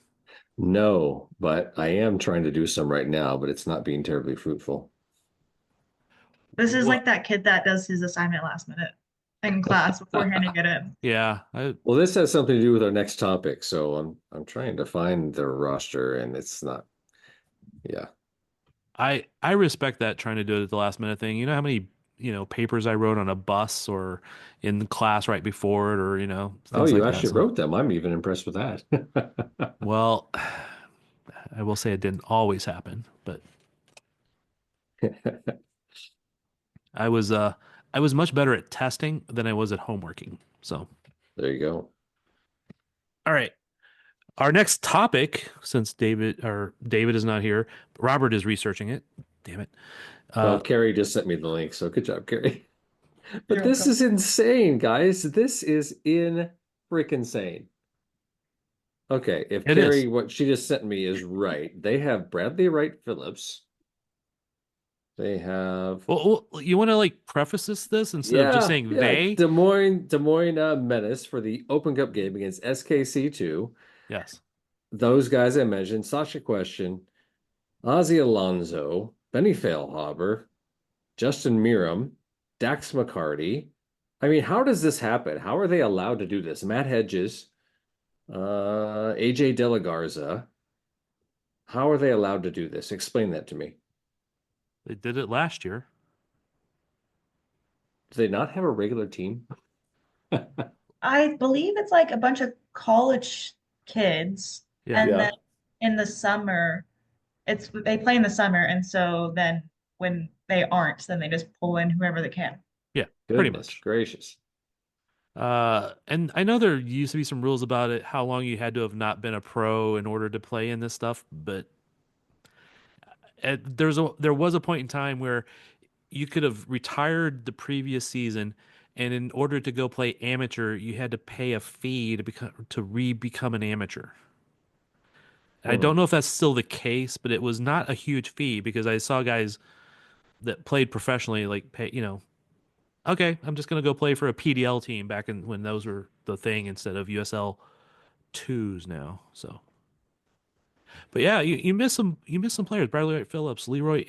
No, but I am trying to do some right now, but it's not being terribly fruitful. This is What? like that kid that does his assignment last minute in class before handing it in. Yeah, Well, this has something to do with our next topic, so I'm trying to find the roster, and it's not. Yeah. I respect that trying to do it at the last minute thing. You know how many papers I wrote on a bus or in class right before it, or Oh, things you like that. actually So, wrote them. I'm even impressed with that. well, I will say it didn't always happen, but I was much better at testing than I was at homeworking. So, There you go. all right. Our next topic, since David is not here, Robert is researching it. Damn it. Well, Carrie just sent me the link, so good job, Carrie. But You're this welcome. is insane, guys. This is in freaking insane. Okay, if It Carrie, is. what she just sent me is right, they have Bradley Wright Phillips. They have Well, you want to like preface this instead of just saying yeah, they? Des Moines Menace for the Open Cup game against SKC II. Yes. Those guys I mentioned, Sasha Question, Ozzy Alonso, Benny Failhaber, Justin Miram, Dax McCarty. I mean, how does this happen? How are they allowed to do this? Matt Hedges, AJ De La Garza. How are they allowed to do this? Explain that to me. They did it last year. Do they not have a regular team? I believe it's like a bunch of college kids, Yeah. and Yeah. then in the summer, they play in the summer, and so then when they aren't, then they just pull in whoever they can. Yeah, pretty Goodness much. gracious. And I know there used to be some rules about it, how long you had to have not been a pro in order to play in this stuff, but there was a point in time where you could have retired the previous season, and in order to go play amateur, you had to pay a fee to re-become an amateur. I don't know if that's still the case, but it was not a huge fee because I saw guys that played professionally like pay, okay, I'm just gonna go play for a PDL team back in when those were the thing instead of USL twos now. So, but yeah, you miss some players. Bradley Wright Phillips, Leroy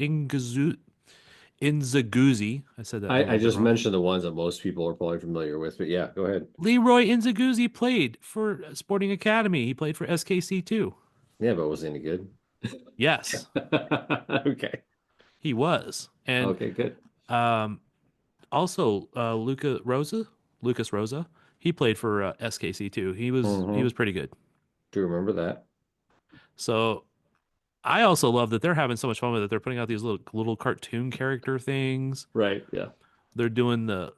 Inzaguzzi. I said that a I little bit just wrong. mentioned the ones that most people are probably familiar with, but yeah, go ahead. Leroy Inzaguzzi played for Sporting Academy. He played for SKC II. Yeah, but was he any good? Yes, Okay. he was. And Okay, good. also Lucas Rosa, he played for SKC II. He was pretty good. Do you remember that? So I also love that they're having so much fun with it. They're putting out these little cartoon character things. Right, yeah. They're doing the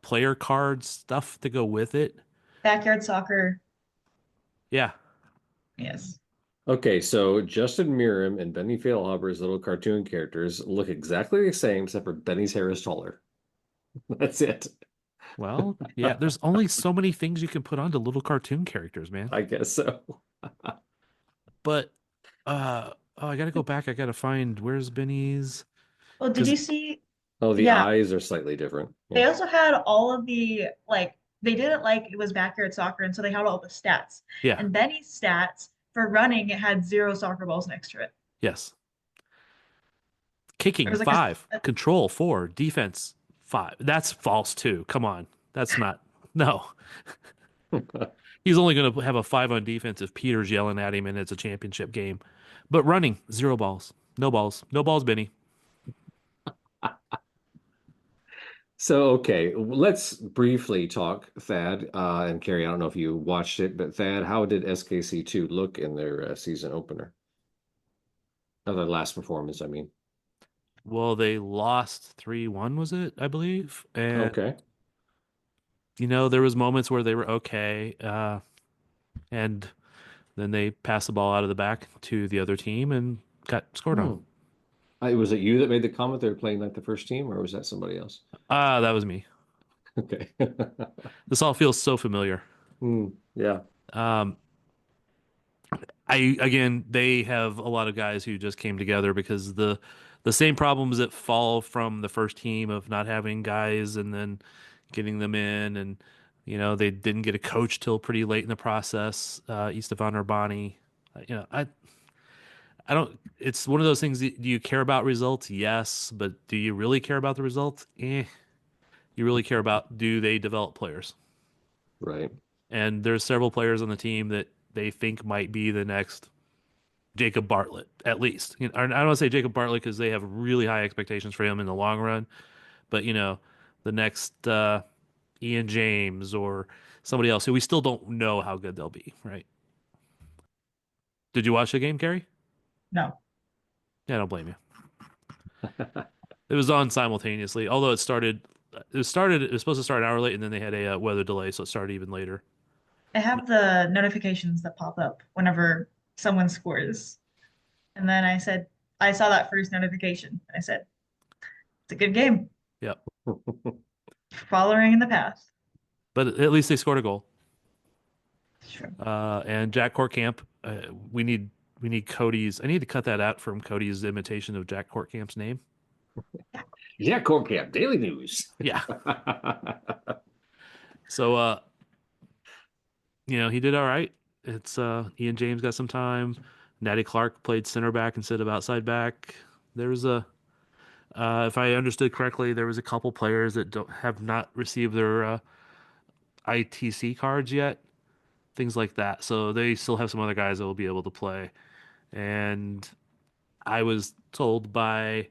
player card stuff to go with it. Backyard soccer, Yeah. yes. Okay, so Justin Miram and Benny Failhaber's little cartoon characters look exactly the same, except for Benny's hair is taller. That's it. Well, yeah, there's only so many things you can put onto little cartoon characters, man. I guess so. But I gotta go back. I gotta find where's Benny's. Well, did 'Cause- you see? Oh, the Yeah, eyes are slightly different. they Yeah. also had all of the like they did it like it was backyard soccer, and so they had all the stats. Yeah. And Benny's stats for running, it had 0 soccer balls next to it. Yes. There Kicking was like 5, control 4, defense 5. That's false too. Come on, that's not. No. He's only going to have a 5 on defense if Peter's yelling at him and it's a championship game. But running, 0 balls. No balls. No balls, Benny. So, okay, let's briefly talk Thad and Carrie. I don't know if you watched it, but Thad, how did SKC II look in their season opener? Or their last performance, I mean. Well, they lost 3-1, was it? I believe. And, Okay. there was moments where they were okay. And then they passed the ball out of the back to the other team and got scored on. Was it you that made the comment they were playing like the first team, or was that somebody else? That was me. Okay. This all feels so familiar. Yeah. They have a lot of guys who just came together because the same problems that fall from the first team of not having guys and then getting them in, and they didn't get a coach till pretty late in the process. Istvan Urbani, I don't. It's one of those things. Do you care about results? Yes, but do you really care about the results? You really care about, do they develop players? Right. And there's several players on the team that they think might be the next Jacob Bartlett, at least. I don't want to say Jacob Bartlett because they have really high expectations for him in the long run, but the next Ian James or somebody else who we still don't know how good they'll be, right? Did you watch the game, Carrie? No. Yeah, I don't blame you. It was on simultaneously, although it was supposed to start an hour late, and then they had a weather delay, so it started even later. I have the notifications that pop up whenever someone scores. And then I saw that first notification. I said, it's a good game. Yep. Following in the path. But at least they scored a goal. Sure. And Jack Courtcamp, we need Cody's. I need to cut that out from Cody's imitation of Jack Courtcamp's name. Jack Courtcamp, Daily News. Yeah. So, he did all right. It's Ian James got some time. Natty Clark played center back instead of outside back. There was if I understood correctly, there was a couple players that have not received their ITC cards yet, things like that. So they still have some other guys that will be able to play. And I was told by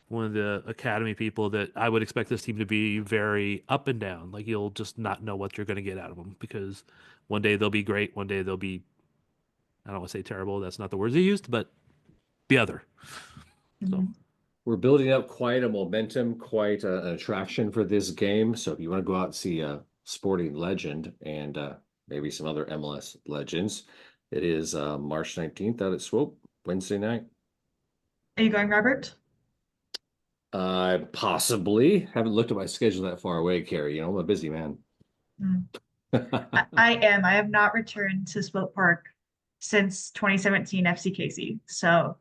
one of the academy people that I would expect this team to be very up and down. Like, you'll just not know what you're going to get out of them, because one day they'll be great, one day they'll be, I don't want to say terrible, that's not the words they used, but the other. So we're building up quite a momentum, quite an attraction for this game. So if you want to go out and see a sporting legend and maybe some other MLS legends, it is March 19th out at Swope, Wednesday night. Are you going, Robert? Possibly. Haven't looked at my schedule that far away, Carrie. I'm a busy man. I am. I have not returned to Swope Park since 2017 FCKC. So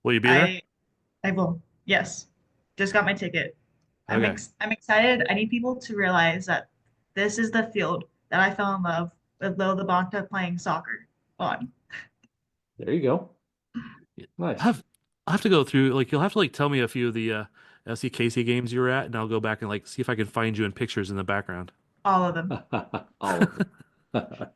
will you be there? I will. Yes. Just got my ticket. I'm Okay. I'm excited. I need people to realize that this is the field that I fell in love with Lo LaBonta playing soccer on. There you go. Nice. I'll have to go through, you'll have to tell me a few of the SCKC games you were at, and I'll go back and see if I can find you in pictures in the background. All of them. All of them.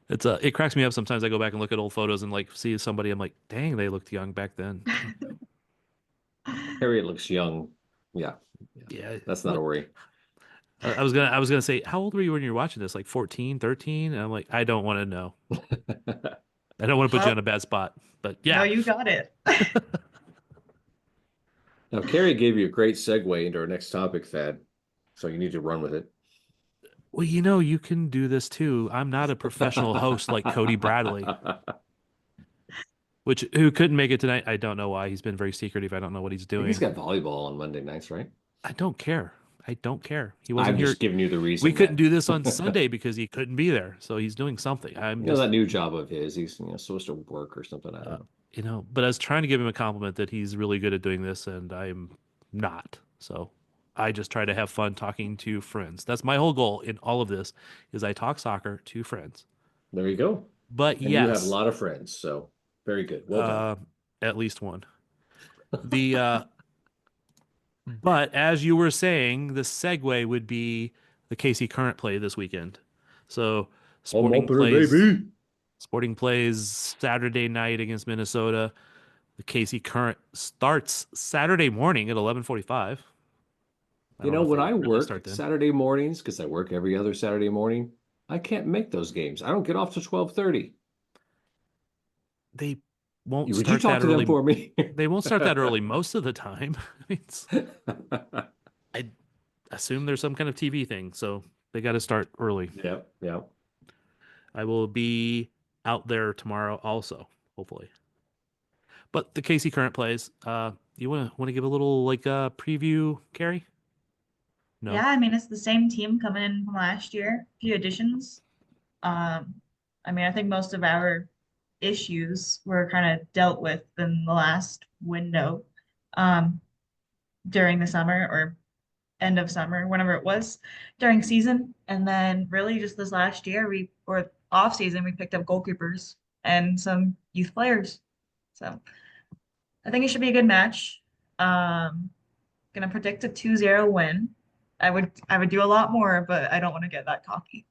It cracks me up sometimes. I go back and look at old photos and see somebody. I'm like, dang, they looked young back then. Harriet looks young. Yeah. That's not a worry. I was gonna say, how old were you when you were watching this? 14, 13? And I'm like, I don't want to know. I don't want to put you on a bad spot. But yeah. No, you got it. Now, Carrie gave you a great segue into our next topic, Thad. So you need to run with it. Well, you can do this too. I'm not a professional host like Cody Bradley, who couldn't make it tonight. I don't know why. He's been very secretive. I don't know what he's doing. He's got volleyball on Monday nights, right? I don't care. He wasn't I'm here. just giving you the reason. We couldn't do this on Sunday because he couldn't be there. So he's doing something. That new job of his. He's supposed to work or something. I don't know. But I was trying to give him a compliment that he's really good at doing this, and I'm not. So I just try to have fun talking to friends. That's my whole goal in all of this, is I talk soccer to friends. There you go. But and yes, you have a lot of friends, so very good. Well done. At least one. The But as you were saying, the segue would be the KC Current play this weekend. So Sporting plays Saturday night against Minnesota. The KC Current starts Saturday morning at 11:45. You know, when I really work start then. Saturday mornings, because I work every other Saturday morning, I can't make those games. I don't get off till 12:30. They won't Would you start talk that to them early. for me? They won't start that early most of the time. I assume there's some kind of TV thing, so they got to start early. Yep. I will be out there tomorrow also, hopefully. But the KC Current plays. You want to give a little preview, Carrie? No. Yeah, I mean it's the same team coming in from last year. Few additions. I mean I think most of our issues were kind of dealt with in the last window, um, during the summer or end of summer, whenever it was during season, and then really just this last year or off season we picked up goalkeepers and some youth players. So I think it should be a good match. Gonna predict a 2-0 win. I would do a lot more, but I don't want to get that cocky.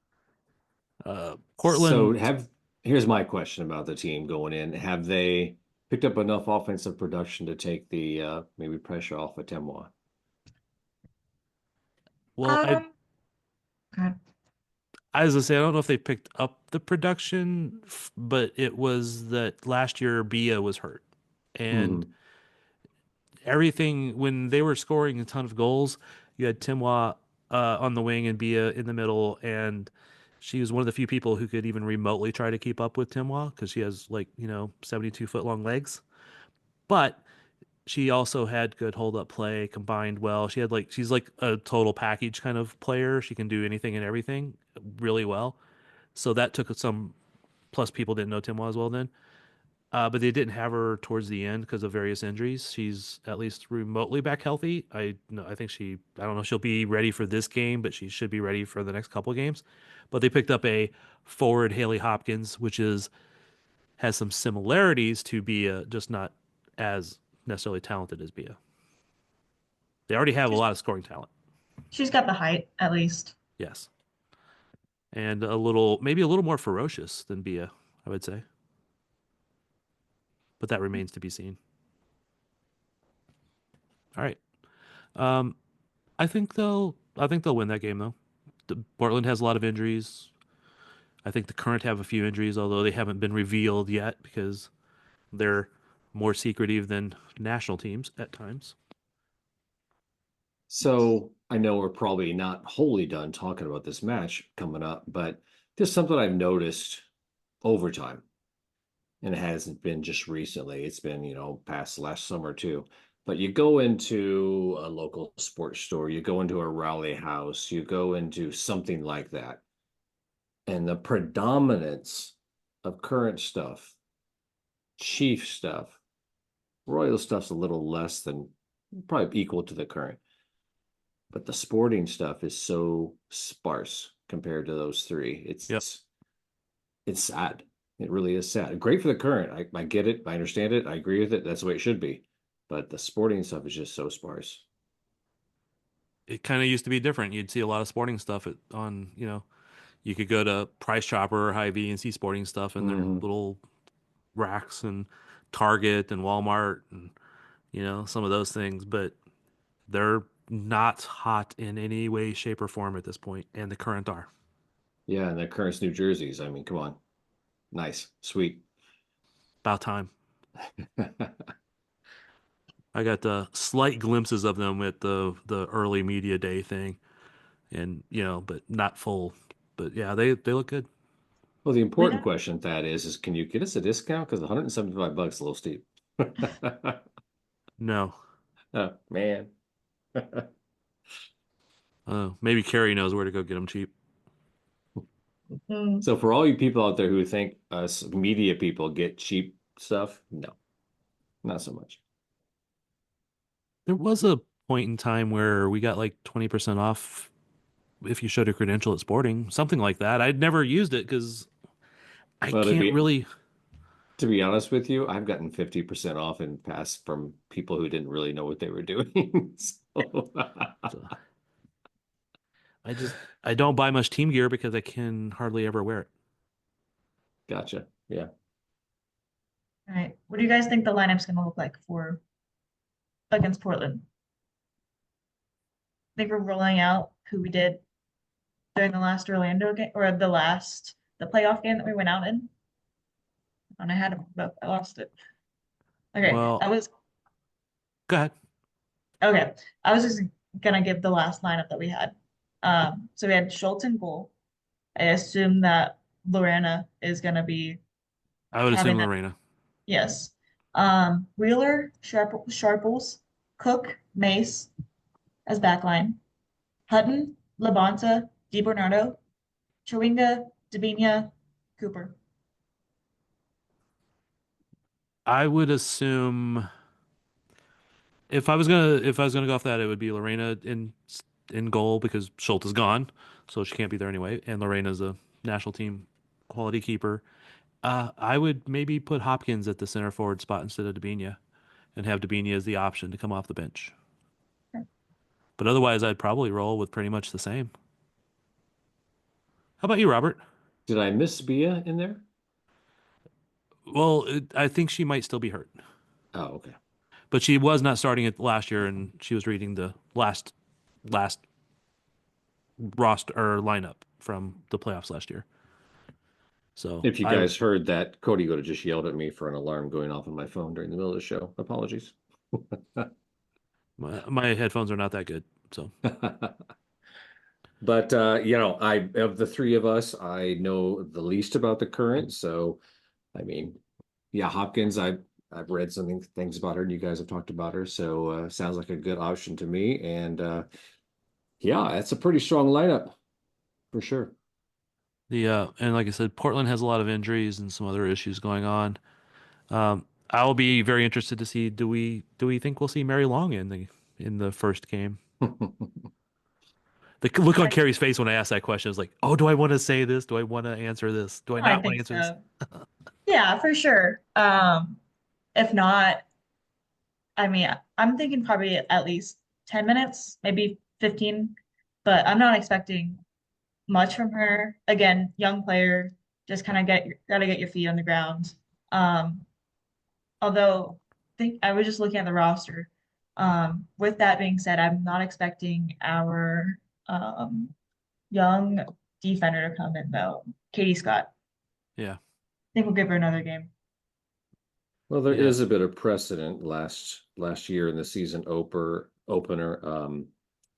Portland. Here's my question about the team going in. Have they picked up enough offensive production to take the maybe pressure off of Temuan? Well, Okay. as I say, I don't know if they picked up the production, but it was that last year Bia was hurt, and everything when they were scoring a ton of goals, you had Timoa on the wing and Bia in the middle, and she was one of the few people who could even remotely try to keep up with Timoa because she has 72-foot long legs, but she also had good hold up play combined well. She's like a total package kind of player. She can do anything and everything really well. So that took some, plus people didn't know Timoa as well then. But they didn't have her towards the end because of various injuries. She's at least remotely back healthy. I think I don't know if she'll be ready for this game, but she should be ready for the next couple of games. But they picked up a forward Haley Hopkins, which has some similarities to Bia, just not as necessarily talented as Bia. They already have a lot of scoring talent. She's got the height, at least. Yes. And maybe a little more ferocious than Bia, I would say. But that remains to be seen. All right. I think they'll win that game though. Portland has a lot of injuries. I think the Current have a few injuries, although they haven't been revealed yet because they're more secretive than national teams at times. So I know we're probably not wholly done talking about this match coming up, but there's something I've noticed over time, and it hasn't been just recently. It's been, past last summer too. But you go into a local sports store, you go into a rally house, you go into something like that, and the predominance of Current stuff, Chief stuff, Royal stuff's a little less than, probably equal to the Current. But the Sporting stuff is so sparse compared to those three. It's sad. It really is sad. Great for the Current. I get it. I understand it. I agree with it. That's the way it should be. But the Sporting stuff is just so sparse. It kind of used to be different. You'd see a lot of Sporting stuff you could go to Price Chopper or Hy-Vee and see Sporting stuff in their little racks, and Target and Walmart and some of those things, but they're not hot in any way, shape, or form at this point, and the Current are. Yeah, and the Current's New Jerseys. I mean, come on. Nice. Sweet. About time. I got slight glimpses of them at the early media day thing, and but not full. But yeah, they look good. Well, the important question, Thad, is can you get us a discount? Because $175 is a little steep. No. Oh, man. Maybe Carrie knows where to go get them cheap. So for all you people out there who think us media people get cheap stuff, no, not so much. There was a point in time where we got 20% off if you showed a credential at Sporting, something like that. I'd never used it because I can't really. To be honest with you, I've gotten 50% off in pass from people who didn't really know what they were doing. So, So I don't buy much team gear because I can hardly ever wear it. gotcha. Yeah. All right. What do you guys think the lineup's going to look like for against Portland? I think we're rolling out who we did during the last Orlando game or the playoff game that we went out in. And I had it, but I lost it. Okay. Well, go ahead. Okay. I was just gonna give the last lineup that we had. So we had Schultz in goal. I assume that Lorena is gonna be I would assume having that. Lorena. Yes. Wheeler, Sharples, Cook, Mace as backline. Hutton, Labonta, DiBernardo, Chawinga, Davinia, Cooper. I would assume if I was gonna go off that, it would be Lorena in goal because Schultz is gone, so she can't be there anyway, and Lorena's a national team quality keeper. I would maybe put Hopkins at the center forward spot instead of Dabinia, and have Dabinia as the option to come off the bench. But otherwise, I'd probably roll with pretty much the same. How about you, Robert? Did I miss Bia in there? Well, I think she might still be hurt, Oh, okay. but she was not starting it last year, and she was reading the last roster or lineup from the playoffs last year. So If you guys heard that, Cody would have just yelled at me for an alarm going off on my phone during the middle of the show. Apologies. my headphones are not that good, so. But I of the three of us, I know the least about the current. So, I mean, yeah, Hopkins, I've read some things about her, and you guys have talked about her. So, sounds like a good option to me. And yeah, that's a pretty strong lineup for sure. And like I said, Portland has a lot of injuries and some other issues going on. I'll be very interested to see, do we think we'll see Mary Long in the first game? The look on Carrie's face when I asked that question is like, oh, do I want to say this? Do I want to answer this? Do I not want to answer this? Yeah, for sure. If not, I mean, I'm thinking probably at least 10 minutes, maybe 15, but I'm not expecting much from her. Again, young player, just kind of gotta get your feet on the ground. Um, although think I was just looking at the roster. With that being said, I'm not expecting our young defender to come in though. Katie Scott. Yeah. I think we'll give her another game. Well, there is a bit of precedent last year in the season opener.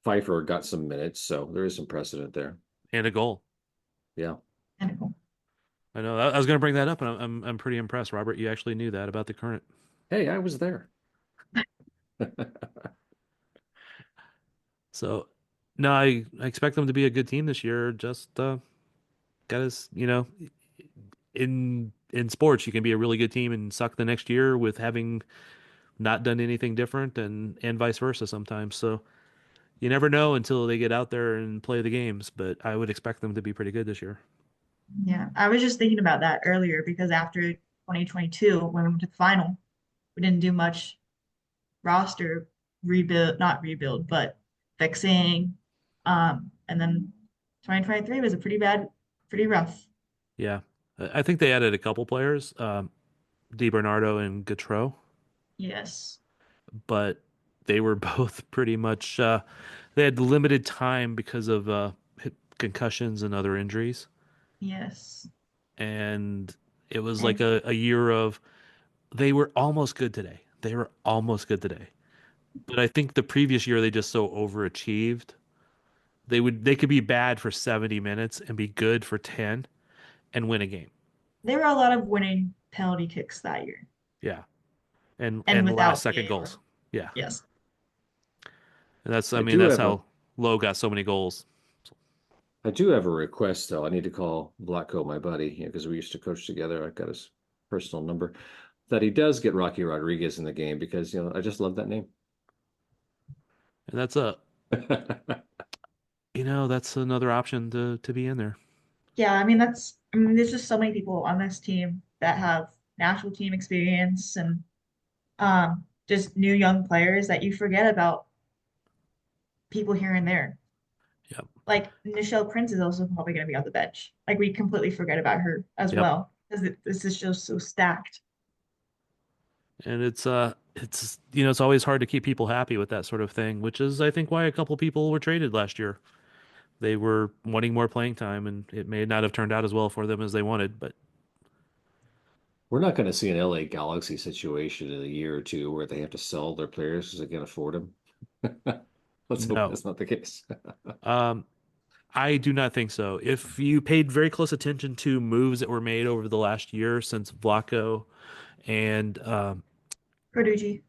Pfeiffer got some minutes, so there is some precedent there. And a goal. Yeah. And a goal. I know. I was going to bring that up, and I'm pretty impressed, Robert. You actually knew that about the current. Hey, I was there. So, no, I expect them to be a good team this year. Just got us, in sports, you can be a really good team and suck the next year with having not done anything different, and vice versa sometimes. So, you never know until they get out there and play the games. But I would expect them to be pretty good this year. Yeah, I was just thinking about that earlier because after 2022, when we went to the final, we didn't do much roster rebuild, not rebuild, but fixing. And then 2023 was pretty rough. Yeah. I think they added a couple players, DiBernardo and Gautreau, Yes. but they were both pretty much they had limited time because of concussions and other injuries. Yes. And it was like a year of they were almost good today. They were almost good today. But I think the previous year they just so overachieved. They could be bad for 70 minutes and be good for 10 and win a game. There were a lot of winning penalty kicks that year. Yeah. And without last second VAR. goals. Yeah. Yes. And that's that's how Lowe got so many goals. I do have a request though. I need to call Blatko, my buddy, because we used to coach together. I've got his personal number. That he does get Rocky Rodriguez in the game because I just love that name. And that's that's another option to be in there. Yeah, I mean there's just so many people on this team that have national team experience and just new young players that you forget about people here and there. Yep. Like Nichelle Prince is also probably going to be on the bench. Like we completely forget about her as Yep. well because this is just so stacked. And it's it's always hard to keep people happy with that sort of thing, which is I think why a couple people were traded last year. They were wanting more playing time, and it may not have turned out as well for them as they wanted, but We're not going to see an LA Galaxy situation in a year or two where they have to sell their players because they can't afford them. Let's hope no. that's not the case. Um, I do not think so. If you paid very close attention to moves that were made over the last year since Vlaco and Carducci.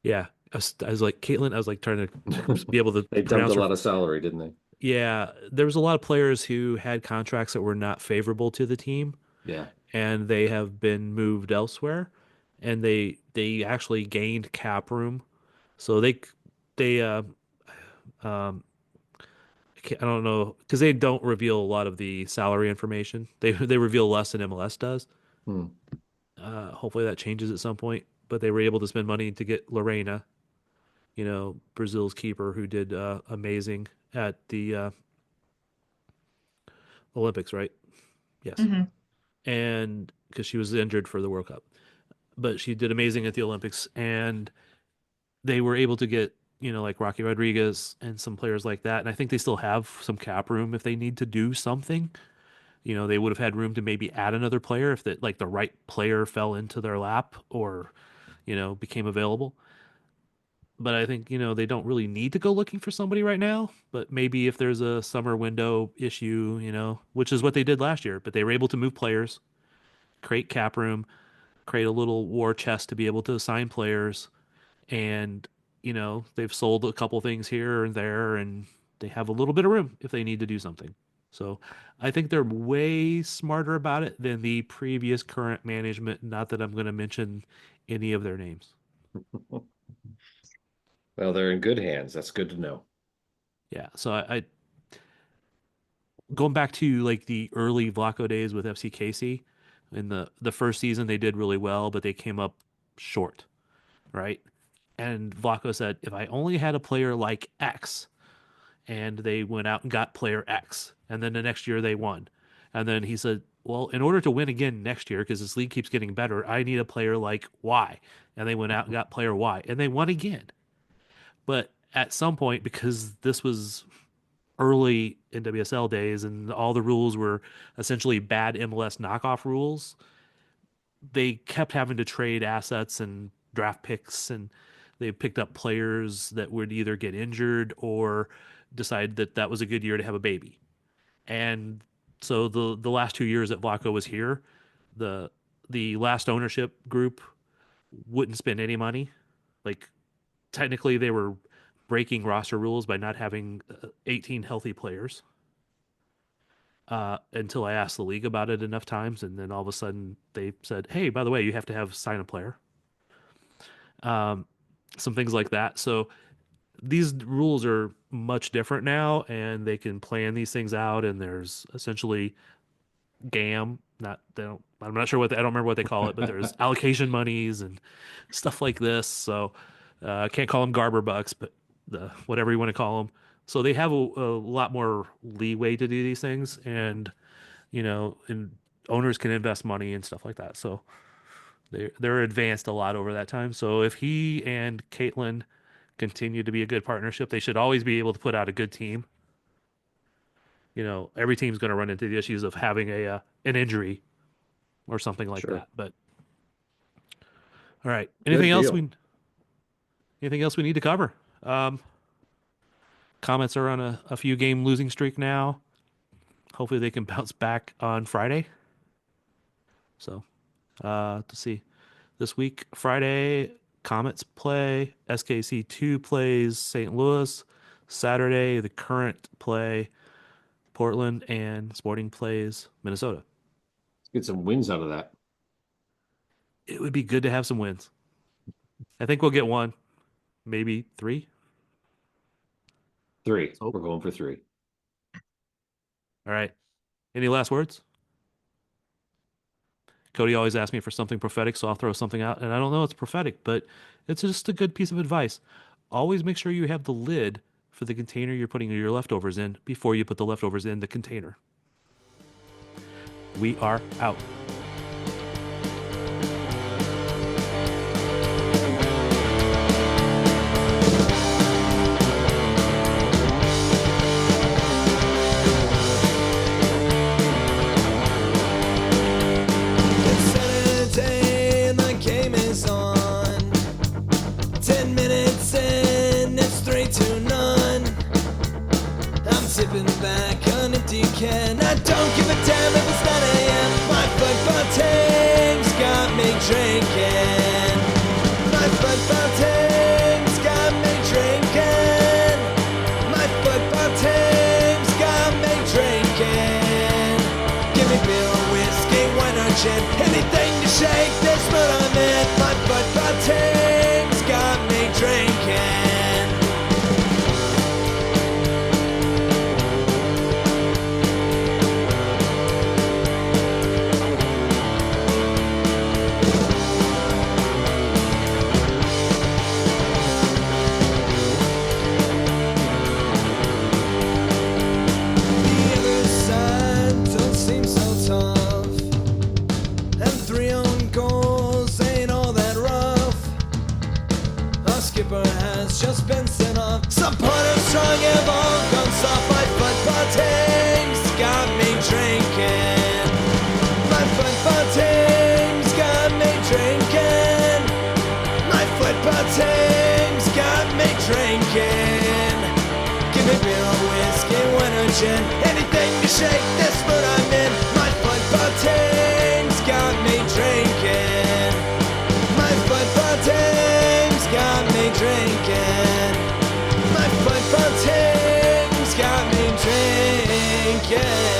yeah, I was like Caitlin. I was like trying to be able to They dumped a pronounce her. lot of salary, didn't they? Yeah, there was a lot of players who had contracts that were not favorable to the team, Yeah. and they have been moved elsewhere, and they actually gained cap room, so they um I don't know because they don't reveal a lot of the salary information. They reveal less than MLS does. Hmm. Hopefully that changes at some point. But they were able to spend money to get Lorena, Brazil's keeper who did amazing at the Olympics, right? Yes, Hmm. and because she was injured for the World Cup, but she did amazing at the Olympics, and they were able to get like Rocky Rodriguez and some players like that, and I think they still have some cap room if they need to do something. They would have had room to maybe add another player if that like the right player fell into their lap or, became available. But I think, they don't really need to go looking for somebody right now. But maybe if there's a summer window issue, which is what they did last year, but they were able to move players, create cap room, create a little war chest to be able to assign players. And, they've sold a couple things here and there, and they have a little bit of room if they need to do something. So I think they're way smarter about it than the previous current management. Not that I'm going to mention any of their names. Well, they're in good hands. That's good to know. Yeah. So I going back to like the early Vlaco days with FCKC, in the first season they did really well, but they came up short, right? And Vlaco said, if I only had a player like X, and they went out and got player X, and then the next year they won. And then he said, well, in order to win again next year, because this league keeps getting better, I need a player like Y. And they went out and got player Y, and they won again. But at some point, because this was early NWSL days and all the rules were essentially bad MLS knockoff rules, they kept having to trade assets and draft picks, and they picked up players that would either get injured or decide that that was a good year to have a baby. And so the last 2 years that Vlaco was here, the the last ownership group wouldn't spend any money. Like technically they were breaking roster rules by not having 18 healthy players. Until I asked the league about it enough times, and then all of a sudden they said, "Hey, by the way, you have to have sign a player." Um, some things like that. So these rules are much different now, and they can plan these things out. And there's essentially GAM. Not they don't. I'm not sure what I don't remember what they call it, but there's allocation monies and stuff like this. So I can't call them Garber bucks, but whatever you want to call them. So they have a lot more leeway to do these things, and and owners can invest money and stuff like that. So they're advanced a lot over that time. So if he and Caitlin continue to be a good partnership, they should always be able to put out a good team. Every team's going to run into the issues of having a an injury or something like Sure. that. But all right, Good deal. anything else we need to cover? Um, Comets are on a few game losing streak now. Hopefully they can bounce back on Friday. So to see this week, Friday, Comets play, SKC II plays St. Louis. Saturday, the Current play Portland, and Sporting plays Minnesota. Let's get some wins out of that. It would be good to have some wins. I think we'll get one, maybe three. 3. Oh. We're going for 3. All right. Any last words? Cody always asks me for something prophetic, so I'll throw something out. And I don't know it's prophetic, but it's just a good piece of advice. Always make sure you have the lid for the container you're putting your leftovers in before you put the leftovers in the container. We are out. It's Saturday and the game is on. 10 minutes in, it's 3-0. I'm sipping back an empty can. I don't give a damn if it's 9 a.m. My football team's got me drinking. My football team's got me drinking. My football team's got me drinking. Give me beer, whiskey, wine or gin, anything to shake this mood I'm in. My football team's got me drinking. The other side don't seem so tough, and 3 own goals ain't all that rough. Our skipper has just been sent off. Supporters strong have all gone soft. My football team's got me drinking. My football team's got me drinking. My football team's got me drinking. Give me beer or whiskey, wine or gin, anything to shake this mood I'm in. My football team's got me drinking. My football team's got me drinking. My football team's got me drinking.